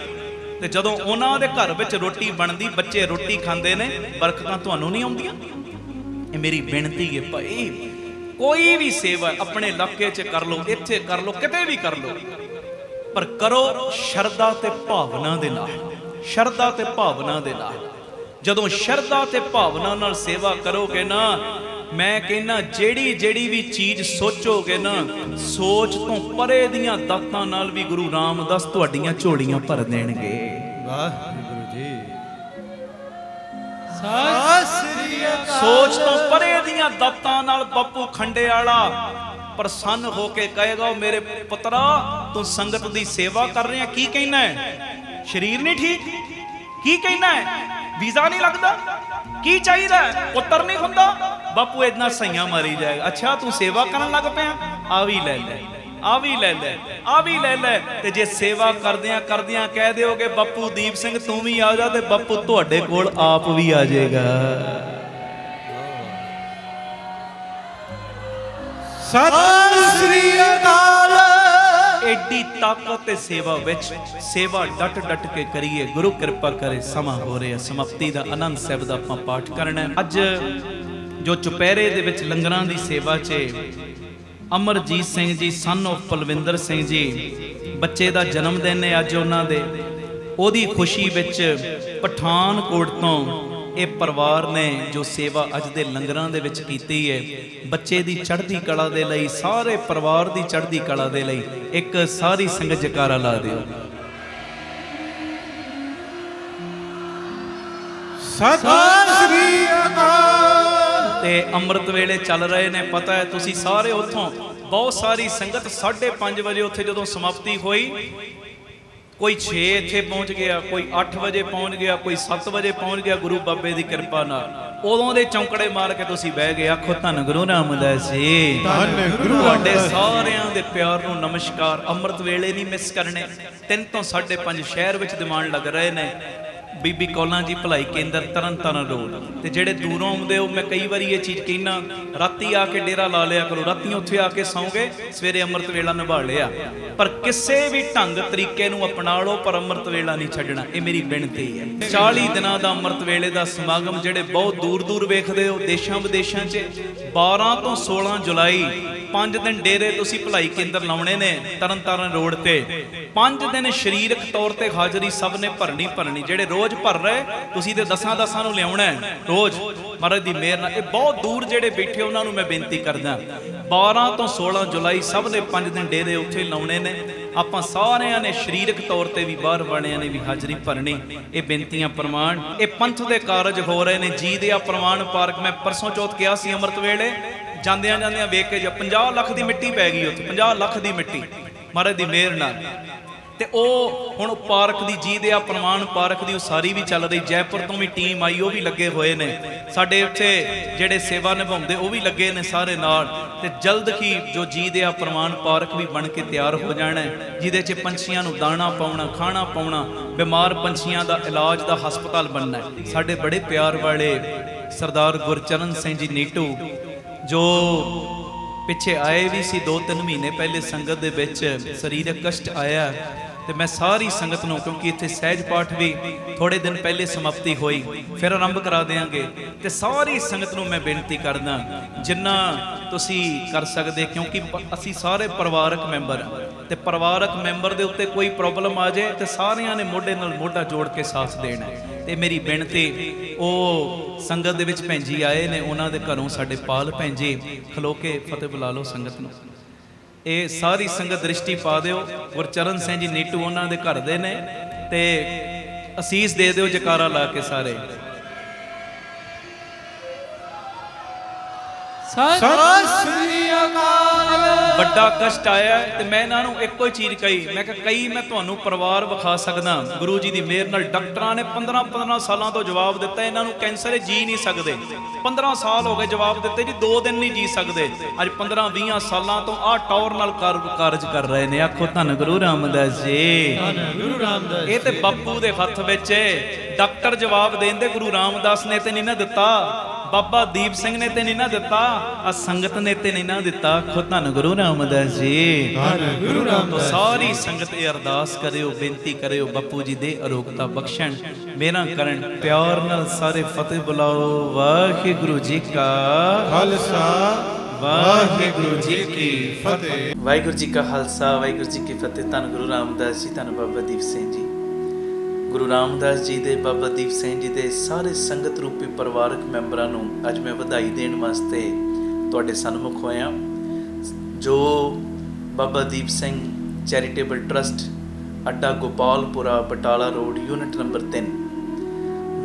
ਤੇ ਜਦੋਂ ਉਹਨਾਂ ਦੇ ਘਰ ਵਿੱਚ ਰੋਟੀ ਬਣਦੀ, ਬੱਚੇ ਰੋਟੀ ਖਾਂਦੇ ਨੇ, ਬਰਕਤਾਂ ਤੁਹਾਨੂੰ ਨਹੀਂ ਆਉਂਦੀਆਂ? ਇਹ ਮੇਰੀ ਬੇਨਤੀ ਹੈ ਭਾਈ, ਕੋਈ ਵੀ ਸੇਵਾ ਆਪਣੇ ਇਲਾਕੇ 'ਚ ਕਰ ਲਓ, ਇੱਥੇ ਕਰ ਲਓ, ਕਿਤੇ ਵੀ ਕਰ ਲਓ, ਪਰ ਕਰੋ ਸ਼ਰਧਾ ਤੇ ਭਾਵਨਾ ਦੇ ਨਾਲ। ਸ਼ਰਧਾ ਤੇ ਭਾਵਨਾ ਦੇ ਨਾਲ। ਜਦੋਂ ਸ਼ਰਧਾ ਤੇ ਭਾਵਨਾ ਨਾਲ ਸੇਵਾ ਕਰੋਗੇ ਨਾ, ਮੈਂ ਕਹਿੰਦਾ ਜਿਹੜੀ ਵੀ ਚੀਜ਼ ਸੋਚੋਗੇ ਨਾ, ਸੋਚ ਤੋਂ ਪਰੇ ਦੀਆਂ ਦਾਤਾਂ ਨਾਲ ਵੀ ਗੁਰੂ ਰਾਮਦਾਸ ਤੁਹਾਡੀਆਂ ਝੋਲੀਆਂ ਭਰ ਦੇਣਗੇ। ਵਾਹਿਗੁਰੂ ਜੀ। ਸਤਿ ਸ੍ਰੀ ਅਕਾਲ। ਸੋਚ ਤੋਂ ਪਰੇ ਦੀਆਂ ਦਾਤਾਂ ਨਾਲ ਬਾਪੂ ਖੰਡੇ ਵਾਲਾ ਪ੍ਰਸੰਨ ਹੋ ਕੇ ਕਹੇਗਾ, ਮੇਰੇ ਪੁੱਤਰਾ ਤੂੰ ਸੰਗਤ ਦੀ ਸੇਵਾ ਕਰ ਰਿਹਾ, ਕੀ ਕਹਿਣਾ ਹੈ? ਸਰੀਰ ਨਹੀਂ ਠੀਕ, ਕੀ ਕਹਿਣਾ ਹੈ? ਵੀਜ਼ਾ ਨਹੀਂ ਲੱਗਦਾ, ਕੀ ਚਾਹੀਦਾ? ਪੁੱਤਰ ਨਹੀਂ ਹੁੰਦਾ। ਬਾਪੂ ਇਦਾਂ ਸਈਆਂ ਮਾਰੀ ਜਾਏਗਾ। ਅੱਛਾ ਤੂੰ ਸੇਵਾ ਕਰਨ ਲੱਗ ਪਿਆ, ਆ ਵੀ ਲੈ ਲੈ, ਆ ਵੀ ਲੈ ਲੈ, ਆ ਵੀ ਲੈ ਲੈ। ਤੇ ਜੇ ਸੇਵਾ ਕਰਦਿਆਂ ਕਰਦਿਆਂ ਕਹਿ ਦਿਓਗੇ ਬਾਪੂ ਦੀਪ ਸਿੰਘ ਤੂੰ ਵੀ ਆ ਜਾ, ਤੇ ਬਾਪੂ ਤੁਹਾਡੇ ਕੋਲ ਆਪ ਵੀ ਆ ਜਾਏਗਾ। ਸਤਿ ਸ੍ਰੀ ਅਕਾਲ। ਐਡੀ ਤਾਕਤ ਤੇ ਸੇਵਾ ਵਿੱਚ, ਸੇਵਾ ਡਟ ਕੇ ਕਰੀਏ। ਗੁਰੂ ਕਿਰਪਾ ਕਰੇ। ਸਮਾਂ ਹੋ ਰਿਹਾ ਸਮਾਪਤੀ ਦਾ। ਆਨੰਦ ਸਾਹਿਬ ਦਾ ਆਪਾਂ ਪਾਠ ਕਰਨਾ। ਅੱਜ ਜੋ ਚੁਪਹਿਰੇ ਦੇ ਵਿੱਚ ਲੰਗਰਾਂ ਦੀ ਸੇਵਾ 'ਚ ਅਮਰਜੀਤ ਸਿੰਘ ਜੀ ਸਨ ਆਫ ਪਲਵਿੰਦਰ ਸਿੰਘ ਜੀ, ਬੱਚੇ ਦਾ ਜਨਮ ਦਿਨ ਹੈ ਅੱਜ ਉਹਨਾਂ ਦੇ। ਉਹਦੀ ਖੁਸ਼ੀ ਵਿੱਚ ਪਠਾਨਕੋਟ ਤੋਂ ਇਹ ਪਰਿਵਾਰ ਨੇ ਜੋ ਸੇਵਾ ਅੱਜ ਦੇ ਲੰਗਰਾਂ ਦੇ ਵਿੱਚ ਕੀਤੀ ਹੈ, ਬੱਚੇ ਦੀ ਚੜ੍ਹਦੀ ਕਲਾ ਦੇ ਲਈ, ਸਾਰੇ ਪਰਿਵਾਰ ਦੀ ਚੜ੍ਹਦੀ ਕਲਾ ਦੇ ਲਈ, ਇੱਕ ਸਾਰੀ ਸੰਗਤ ਜਕਾਰਾ ਲਾ ਦਿਓ। ਸਤਿ ਸ੍ਰੀ ਅਕਾਲ। ਤੇ ਅੰਮ੍ਰਿਤ ਵੇਲੇ ਚੱਲ ਰਹੇ ਨੇ, ਪਤਾ ਹੈ ਤੁਸੀਂ ਸਾਰੇ ਉੱਥੋਂ ਬਹੁਤ ਸਾਰੀ ਸੰਗਤ 5:30 ਵਜੇ ਉੱਥੇ ਜਦੋਂ ਸਮਾਪਤੀ ਹੋਈ, ਕੋਈ 6 ਇੱਥੇ ਪਹੁੰਚ ਗਿਆ, ਕੋਈ 8 ਵਜੇ ਪਹੁੰਚ ਗਿਆ, ਕੋਈ 7 ਵਜੇ ਪਹੁੰਚ ਗਿਆ। ਗੁਰੂ ਬਾਬੇ ਦੀ ਕਿਰਪਾ ਨਾਲ ਉਦੋਂ ਦੇ ਚੌਂਕੜੇ ਮਾਰ ਕੇ ਤੁਸੀਂ ਬਹਿ ਗਏ। ਆਖੋ ਧੰਨ ਗੁਰੂ ਰਾਮਦਾਸ ਜੀ। ਧੰਨ ਗੁਰੂ ਤੁਹਾਡੇ ਰਾਮਦਾਸ। ਸਾਰਿਆਂ ਦੇ ਪਿਆਰ ਨੂੰ ਨਮਸਕਾਰ। ਅੰਮ੍ਰਿਤ ਵੇਲੇ ਨਹੀਂ ਮਿਸ ਕਰਨੇ। 3 ਤੋਂ 5:30 ਸ਼ਹਿਰ ਵਿੱਚ ਦੀਵਾਨ ਲੱਗ ਰਹੇ ਨੇ। ਬੀਬੀ ਕੌਲਾਂ ਜੀ ਭਲਾਈ ਕੇਂਦਰ ਤਰਨਤਾਰਨ ਰੋਡ। ਤੇ ਜਿਹੜੇ ਦੂਰੋਂ ਆਉਂਦੇ ਹੋ, ਮੈਂ ਕਈ ਵਾਰੀ ਇਹ ਚੀਜ਼ ਕਹਿਣਾ, ਰਾਤੀ ਆ ਕੇ ਡੇਰਾ ਲਾ ਲਿਆ ਕਰੋ। ਰਾਤੀ ਉੱਥੇ ਆ ਕੇ ਸੌਂਗੇ, ਸਵੇਰੇ ਅੰਮ੍ਰਿਤ ਵੇਲਾ ਨਿਭਾ ਲਿਆ। ਪਰ ਕਿਸੇ ਵੀ ਢੰਗ ਤਰੀਕੇ ਨੂੰ ਅਪਣਾ ਲਓ, ਪਰ ਅੰਮ੍ਰਿਤ ਵੇਲਾ ਨਹੀਂ ਛੱਡਣਾ। ਇਹ ਮੇਰੀ ਬੇਨਤੀ ਹੈ। 40 ਦਿਨਾਂ ਦਾ ਅੰਮ੍ਰਿਤ ਵੇਲੇ ਦਾ ਸਮਾਗਮ ਜਿਹੜੇ ਬਹੁਤ ਦੂਰ ਵੇਖਦੇ ਹੋ, ਦੇਸ਼ਾਂ ਵਿਦੇਸ਼ਾਂ 'ਚ 12 ਤੋਂ 16 ਜੁਲਾਈ 5 ਦਿਨ ਡੇਰੇ ਤੁਸੀਂ ਭਲਾਈ ਕੇਂਦਰ ਲਾਉਣੇ ਨੇ ਤਰਨਤਾਰਨ ਰੋਡ ਤੇ। 5 ਦਿਨ ਸਰੀਰਕ ਤੌਰ ਤੇ ਹਾਜ਼ਰੀ ਸਭ ਨੇ ਭਰਨੀ। ਜਿਹੜੇ ਰੋਜ਼ ਭਰ ਰਹੇ ਤੁਸੀਂ ਤੇ 10 ਨੂੰ ਲਿਆਉਣਾ ਰੋਜ਼, ਮਹਾਰਾਜ ਦੀ ਮਿਹਰ ਨਾਲ। ਇਹ ਬਹੁਤ ਦੂਰ ਜਿਹੜੇ ਬੈਠੇ ਉਹਨਾਂ ਨੂੰ ਮੈਂ ਬੇਨਤੀ ਕਰਦਾ, 12 ਤੋਂ 16 ਜੁਲਾਈ ਸਭ ਨੇ 5 ਦਿਨ ਡੇਰੇ ਉੱਥੇ ਲਾਉਣੇ ਨੇ। ਆਪਾਂ ਸਾਰਿਆਂ ਨੇ ਸਰੀਰਕ ਤੌਰ ਤੇ ਵੀ, ਬਾਹਰ ਵਾਲਿਆਂ ਨੇ ਵੀ ਹਾਜ਼ਰੀ ਭਰਨੀ। ਇਹ ਬੇਨਤੀਆਂ ਪ੍ਰਮਾਣ, ਇਹ ਪੰਥ ਦੇ ਕਾਰਜ ਹੋ ਰਹੇ ਨੇ। ਜੀ ਦੇ ਆ ਪ੍ਰਮਾਣ ਪਾਰਕ ਮੈਂ ਪਰਸੋਂ ਚੌਥ ਕਿਹਾ ਸੀ, ਅੰਮ੍ਰਿਤ ਵੇਲੇ ਜਾਂਦਿਆਂ ਵੇਖ ਕੇ 50 ਲੱਖ ਦੀ ਮਿੱਟੀ ਪੈ ਗਈ ਉੱਥੇ, 50 ਲੱਖ ਦੀ ਮਿੱਟੀ ਮਹਾਰਾਜ ਦੀ ਮਿਹਰ ਨਾਲ। ਤੇ ਉਹ ਹੁਣ ਪਾਰਕ ਦੀ ਜੀ ਦੇ ਆ ਪ੍ਰਮਾਣ ਪਾਰਕ ਦੀ ਉਸਾਰੀ ਵੀ ਚੱਲ ਰਹੀ। ਜੈਪੁਰ ਤੋਂ ਵੀ ਟੀਮ ਆਈ, ਉਹ ਵੀ ਲੱਗੇ ਹੋਏ ਨੇ। ਸਾਡੇ ਉੱਥੇ ਜਿਹੜੇ ਸੇਵਾ ਨਿਭਾਉਂਦੇ ਉਹ ਵੀ ਲੱਗੇ ਨੇ ਸਾਰੇ ਨਾਲ। ਤੇ ਜਲਦ ਹੀ ਜੋ ਜੀ ਦੇ ਆ ਪ੍ਰਮਾਣ ਪਾਰਕ ਵੀ ਬਣ ਕੇ ਤਿਆਰ ਹੋ ਜਾਣਾ, ਜਿਹਦੇ 'ਚ ਪੰਛੀਆਂ ਨੂੰ ਦਾਣਾ ਪਾਉਣਾ, ਖਾਣਾ ਪਾਉਣਾ, ਬਿਮਾਰ ਪੰਛੀਆਂ ਦਾ ਇਲਾਜ ਦਾ ਹਸਪਤਾਲ ਬਣਨਾ। ਸਾਡੇ ਬੜੇ ਪਿਆਰ ਵਾਲੇ ਸਰਦਾਰ ਗੁਰਚਰਨ ਸਿੰਘ ਜੀ ਨੀਟੂ, ਜੋ ਪਿੱਛੇ ਆਏ ਵੀ ਸੀ 2-3 ਮਹੀਨੇ ਪਹਿਲੇ ਸੰਗਤ ਦੇ ਵਿੱਚ, ਸਰੀਰਕ ਕਸ਼ਟ ਆਇਆ। ਤੇ ਮੈਂ ਸਾਰੀ ਸੰਗਤ ਨੂੰ, ਕਿਉਂਕਿ ਇੱਥੇ ਸਹਿਜ ਪਾਠ ਵੀ ਥੋੜੇ ਦਿਨ ਪਹਿਲੇ ਸਮਾਪਤੀ ਹੋਈ, ਫਿਰ ਆਰੰਭ ਕਰਾ ਦੇਵਾਂਗੇ। ਤੇ ਸਾਰੀ ਸੰਗਤ ਨੂੰ ਮੈਂ ਬੇਨਤੀ ਕਰਦਾ, ਜਿੰਨਾ ਤੁਸੀਂ ਕਰ ਸਕਦੇ, ਕਿਉਂਕਿ ਅਸੀਂ ਸਾਰੇ ਪਰਿਵਾਰਕ ਮੈਂਬਰ ਹਾਂ। ਤੇ ਪਰਿਵਾਰਕ ਮੈਂਬਰ ਦੇ ਉੱਤੇ ਕੋਈ ਪ੍ਰੋਬਲਮ ਆ ਜਾਏ ਤੇ ਸਾਰਿਆਂ ਨੇ ਮੋਢੇ ਨਾਲ ਮੋਢਾ ਜੋੜ ਕੇ ਸਾਥ ਦੇਣਾ ਹੈ। ਤੇ ਮੇਰੀ ਬੇਨਤੀ, ਉਹ ਸੰਗਤ ਦੇ ਵਿੱਚ ਭੈਣ ਜੀ ਆਏ ਨੇ, ਉਹਨਾਂ ਦੇ ਘਰੋਂ ਸਾਡੇ ਪਾਲ ਭੈਣ ਜੀ ਖਲੋ ਕੇ ਫਤਿਹ ਬੁਲਾ ਲਓ ਸੰਗਤ ਨੂੰ। ਇਹ ਸਾਰੀ ਸੰਗਤ ਦ੍ਰਿਸ਼ਟੀ ਪਾ ਦਿਓ। ਗੁਰਚਰਨ ਸਿੰਘ ਜੀ ਨੀਟੂ ਉਹਨਾਂ ਦੇ ਘਰ ਦੇ ਨੇ, ਤੇ ਅਸੀਸ ਦੇ ਦਿਓ ਜਕਾਰਾ ਲਾ ਕੇ ਸਾਰੇ। ਸਤਿ ਸ੍ਰੀ ਅਕਾਲ। ਵੱਡਾ ਕਸ਼ਟ ਆਇਆ ਤੇ ਮੈਂ ਇਹਨਾਂ ਨੂੰ ਇੱਕੋ ਹੀ ਚੀਜ਼ ਕਹੀ, ਮੈਂ ਕਿਹਾ ਕਈ ਮੈਂ ਤੁਹਾਨੂੰ ਪਰਿਵਾਰ ਵਿਖਾ ਸਕਦਾ, ਗੁਰੂ ਜੀ ਦੀ ਮਿਹਰ ਨਾਲ ਡਾਕਟਰਾਂ ਨੇ 15 ਸਾਲਾਂ ਤੋਂ ਜਵਾਬ ਦਿੱਤਾ ਇਹਨਾਂ ਨੂੰ ਕੈਂਸਰ ਹੈ, ਜੀ ਨਹੀਂ ਸਕਦੇ। 15 ਸਾਲ ਹੋ ਗਏ ਜਵਾਬ ਦਿੱਤੇ ਜੀ, 2 ਦਿਨ ਨਹੀਂ ਜੀ ਸਕਦੇ। ਅੱਜ 15-20 ਸਾਲਾਂ ਤੋਂ ਆਹ ਟੌਰ ਨਾਲ ਕਾਰਜ ਕਰ ਰਹੇ ਨੇ। ਆਖੋ ਧੰਨ ਗੁਰੂ ਰਾਮਦਾਸ ਜੀ। ਗੁਰੂ ਰਾਮਦਾਸ ਇਹ ਤੇ ਬਾਪੂ ਦੇ ਹੱਥ ਵਿੱਚ ਹੈ। ਡਾਕਟਰ ਜਵਾਬ ਦੇਂਦੇ, ਗੁਰੂ ਰਾਮਦਾਸ ਨੇ ਤੇ ਨਹੀਂ ਨਾ ਦਿੱਤਾ, ਬਾਬਾ ਦੀਪ ਸਿੰਘ ਨੇ ਤੇ ਨਹੀਂ ਨਾ ਦਿੱਤਾ, ਆ ਸੰਗਤ ਨੇ ਤੇ ਨਹੀਂ ਨਾ ਦਿੱਤਾ। ਆਖੋ ਧੰਨ ਗੁਰੂ ਰਾਮਦਾਸ ਜੀ। ਗੁਰੂ ਰਾਮਦਾਸ। ਸਾਰੀ ਸੰਗਤ ਇਹ ਅਰਦਾਸ ਕਰਿਓ, ਬੇਨਤੀ ਕਰਿਓ, ਬਾਪੂ ਜੀ ਦੇ ਅਰੋਗਤਾ ਬਖਸ਼ਣ, ਮੇਰਾ ਕਰਨ। ਪਿਆਰ ਨਾਲ ਸਾਰੇ ਫਤਿਹ ਬੁਲਾਓ। ਵਾਹਿਗੁਰੂ ਜੀ ਕਾ ਖਾਲਸਾ, ਵਾਹਿਗੁਰੂ ਜੀ ਕੀ ਫਤਿਹ। ਵਾਹਿਗੁਰੂ ਜੀ ਕਾ ਖਾਲਸਾ, ਵਾਹਿਗੁਰੂ ਜੀ ਕੀ ਫਤਿਹ। ਧੰਨ ਗੁਰੂ ਰਾਮਦਾਸ ਜੀ, ਧੰਨ ਬਾਬਾ ਦੀਪ ਸਿੰਘ ਜੀ। ਗੁਰੂ ਰਾਮਦਾਸ ਜੀ ਦੇ, ਬਾਬਾ ਦੀਪ ਸਿੰਘ ਜੀ ਦੇ ਸਾਰੇ ਸੰਗਤ ਰੂਪੀ ਪਰਿਵਾਰਕ ਮੈਂਬਰਾਂ ਨੂੰ ਅੱਜ ਮੈਂ ਵਧਾਈ ਦੇਣ ਵਾਸਤੇ ਤੁਹਾਡੇ ਸਨਮੁਖ ਹੋਇਆ। ਜੋ ਬਾਬਾ ਦੀਪ ਸਿੰਘ ਚੈਰੀਟੇਬਲ ਟਰਸਟ, ਅੱਡਾ ਗੋਪਾਲਪੁਰਾ, ਬਟਾਲਾ ਰੋਡ, ਯੂਨਿਟ ਨੰਬਰ 3,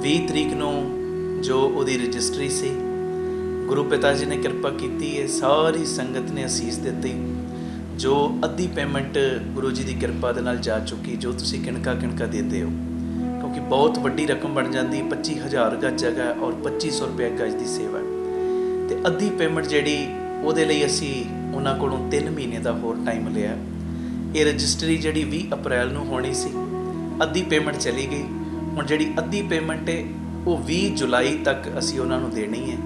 20 ਤਰੀਕ ਨੂੰ ਜੋ ਉਹਦੀ ਰਜਿਸਟਰੀ ਸੀ, ਗੁਰੂ ਪਿਤਾ ਜੀ ਨੇ ਕਿਰਪਾ ਕੀਤੀ ਹੈ, ਸਾਰੀ ਸੰਗਤ ਨੇ ਅਸੀਸ ਦਿੱਤੀ। ਜੋ ਅੱਧੀ ਪੇਮੈਂਟ ਗੁਰੂ ਜੀ ਦੀ ਕਿਰਪਾ ਦੇ ਨਾਲ ਜਾ ਚੁੱਕੀ, ਜੋ ਤੁਸੀਂ ਕਿਣਕਾ ਦਿੰਦੇ ਹੋ, ਕਿਉਂਕਿ ਬਹੁਤ ਵੱਡੀ ਰਕਮ ਬਣ ਜਾਂਦੀ। 25,000 ਗਜ ਜਗ੍ਹਾ ਔਰ 2500 ਰੁਪਏ ਗਜ ਦੀ ਸੇਵਾ, ਤੇ ਅੱਧੀ ਪੇਮੈਂਟ ਜਿਹੜੀ ਉਹਦੇ ਲਈ ਅਸੀਂ ਉਹਨਾਂ ਕੋਲੋਂ 3 ਮਹੀਨੇ ਦਾ ਹੋਰ ਟਾਈਮ ਲਿਆ। ਇਹ ਰਜਿਸਟਰੀ ਜਿਹੜੀ 20 ਅਪ੍ਰੈਲ ਨੂੰ ਹੋਣੀ ਸੀ, ਅੱਧੀ ਪੇਮੈਂਟ ਚਲੀ ਗਈ। ਹੁਣ ਜਿਹੜੀ ਅੱਧੀ ਪੇਮੈਂਟ ਹੈ ਉਹ 20 ਜੁਲਾਈ ਤੱਕ ਅਸੀਂ ਉਹਨਾਂ ਨੂੰ ਦੇਣੀ ਹੈ,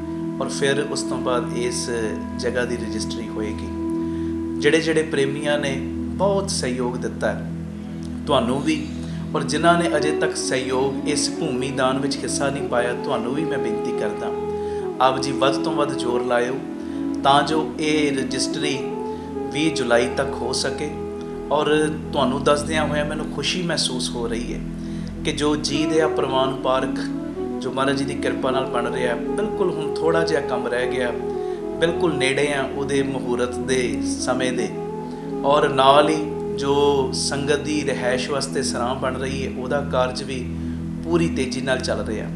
ਔਰ ਫਿਰ ਉਸ ਤੋਂ ਬਾਅਦ ਇਸ ਜਗ੍ਹਾ ਦੀ ਰਜਿਸਟਰੀ ਹੋਏਗੀ। ਜਿਹੜੇ ਪ੍ਰੇਮੀਆਂ ਨੇ ਬਹੁਤ ਸਹਿਯੋਗ ਦਿੱਤਾ ਤੁਹਾਨੂੰ ਵੀ, ਔਰ ਜਿਨ੍ਹਾਂ ਨੇ ਅਜੇ ਤੱਕ ਸਹਿਯੋਗ ਇਸ ਭੂਮੀ ਦਾਨ ਵਿੱਚ ਹਿੱਸਾ ਨਹੀਂ ਪਾਇਆ, ਤੁਹਾਨੂੰ ਵੀ ਮੈਂ ਬੇਨਤੀ ਕਰਦਾ, ਆਪ ਜੀ ਵੱਧ ਤੋਂ ਵੱਧ ਜ਼ੋਰ ਲਾਇਓ ਤਾਂ ਜੋ ਇਹ ਰਜਿਸਟਰੀ 20 ਜੁਲਾਈ ਤੱਕ ਹੋ ਸਕੇ। ਔਰ ਤੁਹਾਨੂੰ ਦੱਸਦਿਆਂ ਹੋਇਆ ਮੈਨੂੰ ਖੁਸ਼ੀ ਮਹਿਸੂਸ ਹੋ ਰਹੀ ਹੈ ਕਿ ਜੋ ਜੀ ਦੇ ਆ ਪ੍ਰਵਾਨ ਪਾਰਕ ਜੋ ਮਹਾਰਾਜ ਜੀ ਦੀ ਕਿਰਪਾ ਨਾਲ ਬਣ ਰਿਹਾ, ਬਿਲਕੁਲ ਹੁਣ ਥੋੜ੍ਹਾ ਜਿਹਾ ਕੰਮ ਰਹਿ ਗਿਆ, ਬਿਲਕੁਲ ਨੇੜੇ ਆ ਉਹਦੇ ਮੁਹੂਰਤ ਦੇ ਸਮੇਂ ਦੇ। ਔਰ ਨਾਲ ਹੀ ਜੋ ਸੰਗਤ ਦੀ ਰਿਹਾਇਸ਼ ਵਾਸਤੇ ਸਰਾਂ ਬਣ ਰਹੀ ਹੈ, ਉਹਦਾ ਕਾਰਜ ਵੀ ਪੂਰੀ ਤੇਜ਼ੀ ਨਾਲ ਚੱਲ ਰਿਹਾ।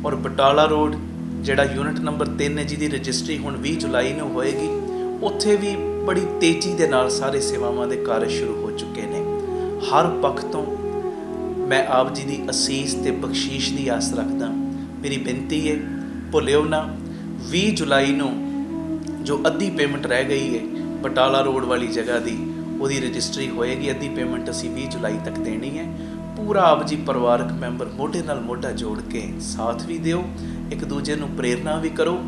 ਔਰ ਬਟਾਲਾ ਰੋਡ ਜਿਹੜਾ ਯੂਨਿਟ ਨੰਬਰ 3 ਹੈ, ਜਿਹਦੀ ਰਜਿਸਟਰੀ ਹੁਣ 20 ਜੁਲਾਈ ਨੂੰ ਹੋਏਗੀ, ਉੱਥੇ ਵੀ ਬੜੀ ਤੇਜ਼ੀ ਦੇ ਨਾਲ ਸਾਰੇ ਸੇਵਾਵਾਂ ਦੇ ਕਾਰਜ ਸ਼ੁਰੂ ਹੋ ਚੁੱਕੇ ਨੇ। ਹਰ ਪੱਖ ਤੋਂ ਮੈਂ ਆਪ ਜੀ ਦੀ ਅਸੀਸ ਤੇ ਬਖਸ਼ੀਸ਼ ਦੀ ਆਸ ਰੱਖਦਾ। ਮੇਰੀ ਬੇਨਤੀ ਹੈ, ਭੁੱਲਿਓ ਨਾ, 20 ਜੁਲਾਈ ਨੂੰ ਜੋ ਅੱਧੀ ਪੇਮੈਂਟ ਰਹਿ ਗਈ ਹੈ ਬਟਾਲਾ ਰੋਡ ਵਾਲੀ ਜਗ੍ਹਾ ਦੀ, ਉਹਦੀ ਰਜਿਸਟਰੀ ਹੋਏਗੀ। ਅੱਧੀ ਪੇਮੈਂਟ ਅਸੀਂ 20 ਜੁਲਾਈ ਤੱਕ ਦੇਣੀ ਹੈ। ਪੂਰਾ ਆਪ ਜੀ ਪਰਿਵਾਰਕ ਮੈਂਬਰ ਮੋਢੇ ਨਾਲ ਮੋਢਾ ਜੋੜ ਕੇ ਸਾਥ ਵੀ ਦਿਓ, ਇੱਕ ਦੂਜੇ ਨੂੰ ਪ੍ਰੇਰਨਾ ਵੀ ਕਰੋ,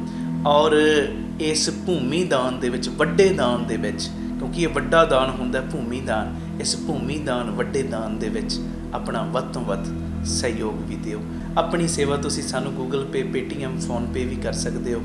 ਔਰ ਇਸ ਭੂਮੀ ਦਾਨ ਦੇ ਵਿੱਚ, ਵੱਡੇ ਦਾਨ ਦੇ ਵਿੱਚ, ਕਿਉਂਕਿ ਇਹ ਵੱਡਾ ਦਾਨ ਹੁੰਦਾ ਭੂਮੀ ਦਾਨ, ਇਸ ਭੂਮੀ ਦਾਨ ਵੱਡੇ ਦਾਨ ਦੇ ਵਿੱਚ ਆਪਣਾ ਵੱਧ ਤੋਂ ਵੱਧ ਸਹਿਯੋਗ ਵੀ ਦਿਓ। ਆਪਣੀ ਸੇਵਾ ਤੁਸੀਂ ਸਾਨੂੰ ਗੂਗਲ ਪੇ, ਪੇਟੀਐਮ, ਫੋਨਪੇ ਵੀ ਕਰ ਸਕਦੇ ਹੋ।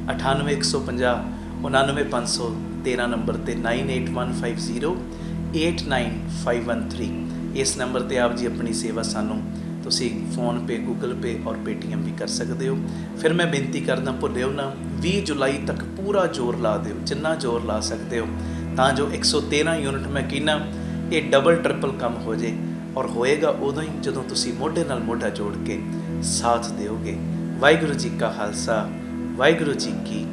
98 150 99 513 ਨੰਬਰ ਤੇ 9815089513 ਇਸ ਨੰਬਰ ਤੇ ਆਪ ਜੀ ਆਪਣੀ ਸੇਵਾ ਸਾਨੂੰ ਤੁਸੀਂ ਫੋਨਪੇ, ਗੂਗਲ ਪੇ ਔਰ ਪੇਟੀਐਮ ਵੀ ਕਰ ਸਕਦੇ ਹੋ। ਫਿਰ ਮੈਂ ਬੇਨਤੀ ਕਰਦਾ, ਭੁੱਲਿਓ ਨਾ, 20 ਜੁਲਾਈ ਤੱਕ ਪੂਰਾ ਜ਼ੋਰ ਲਾ ਦਿਓ, ਜਿੰਨਾ ਜ਼ੋਰ ਲਾ ਸਕਦੇ ਹੋ, ਤਾਂ ਜੋ 113 ਯੂਨਿਟ ਮੈਂ ਕਹਿੰਦਾ ਇਹ ਡਬਲ ਟ੍ਰਿਪਲ ਕੰਮ ਹੋ ਜੇ। ਔਰ ਹੋਏਗਾ ਉਦੋਂ ਹੀ ਜਦੋਂ ਤੁਸੀਂ ਮੋਢੇ ਨਾਲ ਮੋਢਾ ਜੋੜ ਕੇ ਸਾਥ ਦਿਓਗੇ। ਵਾਹਿਗੁਰੂ ਜੀ ਕਾ ਖਾਲਸਾ, ਵਾਹਿਗੁਰੂ ਜੀ ਕੀ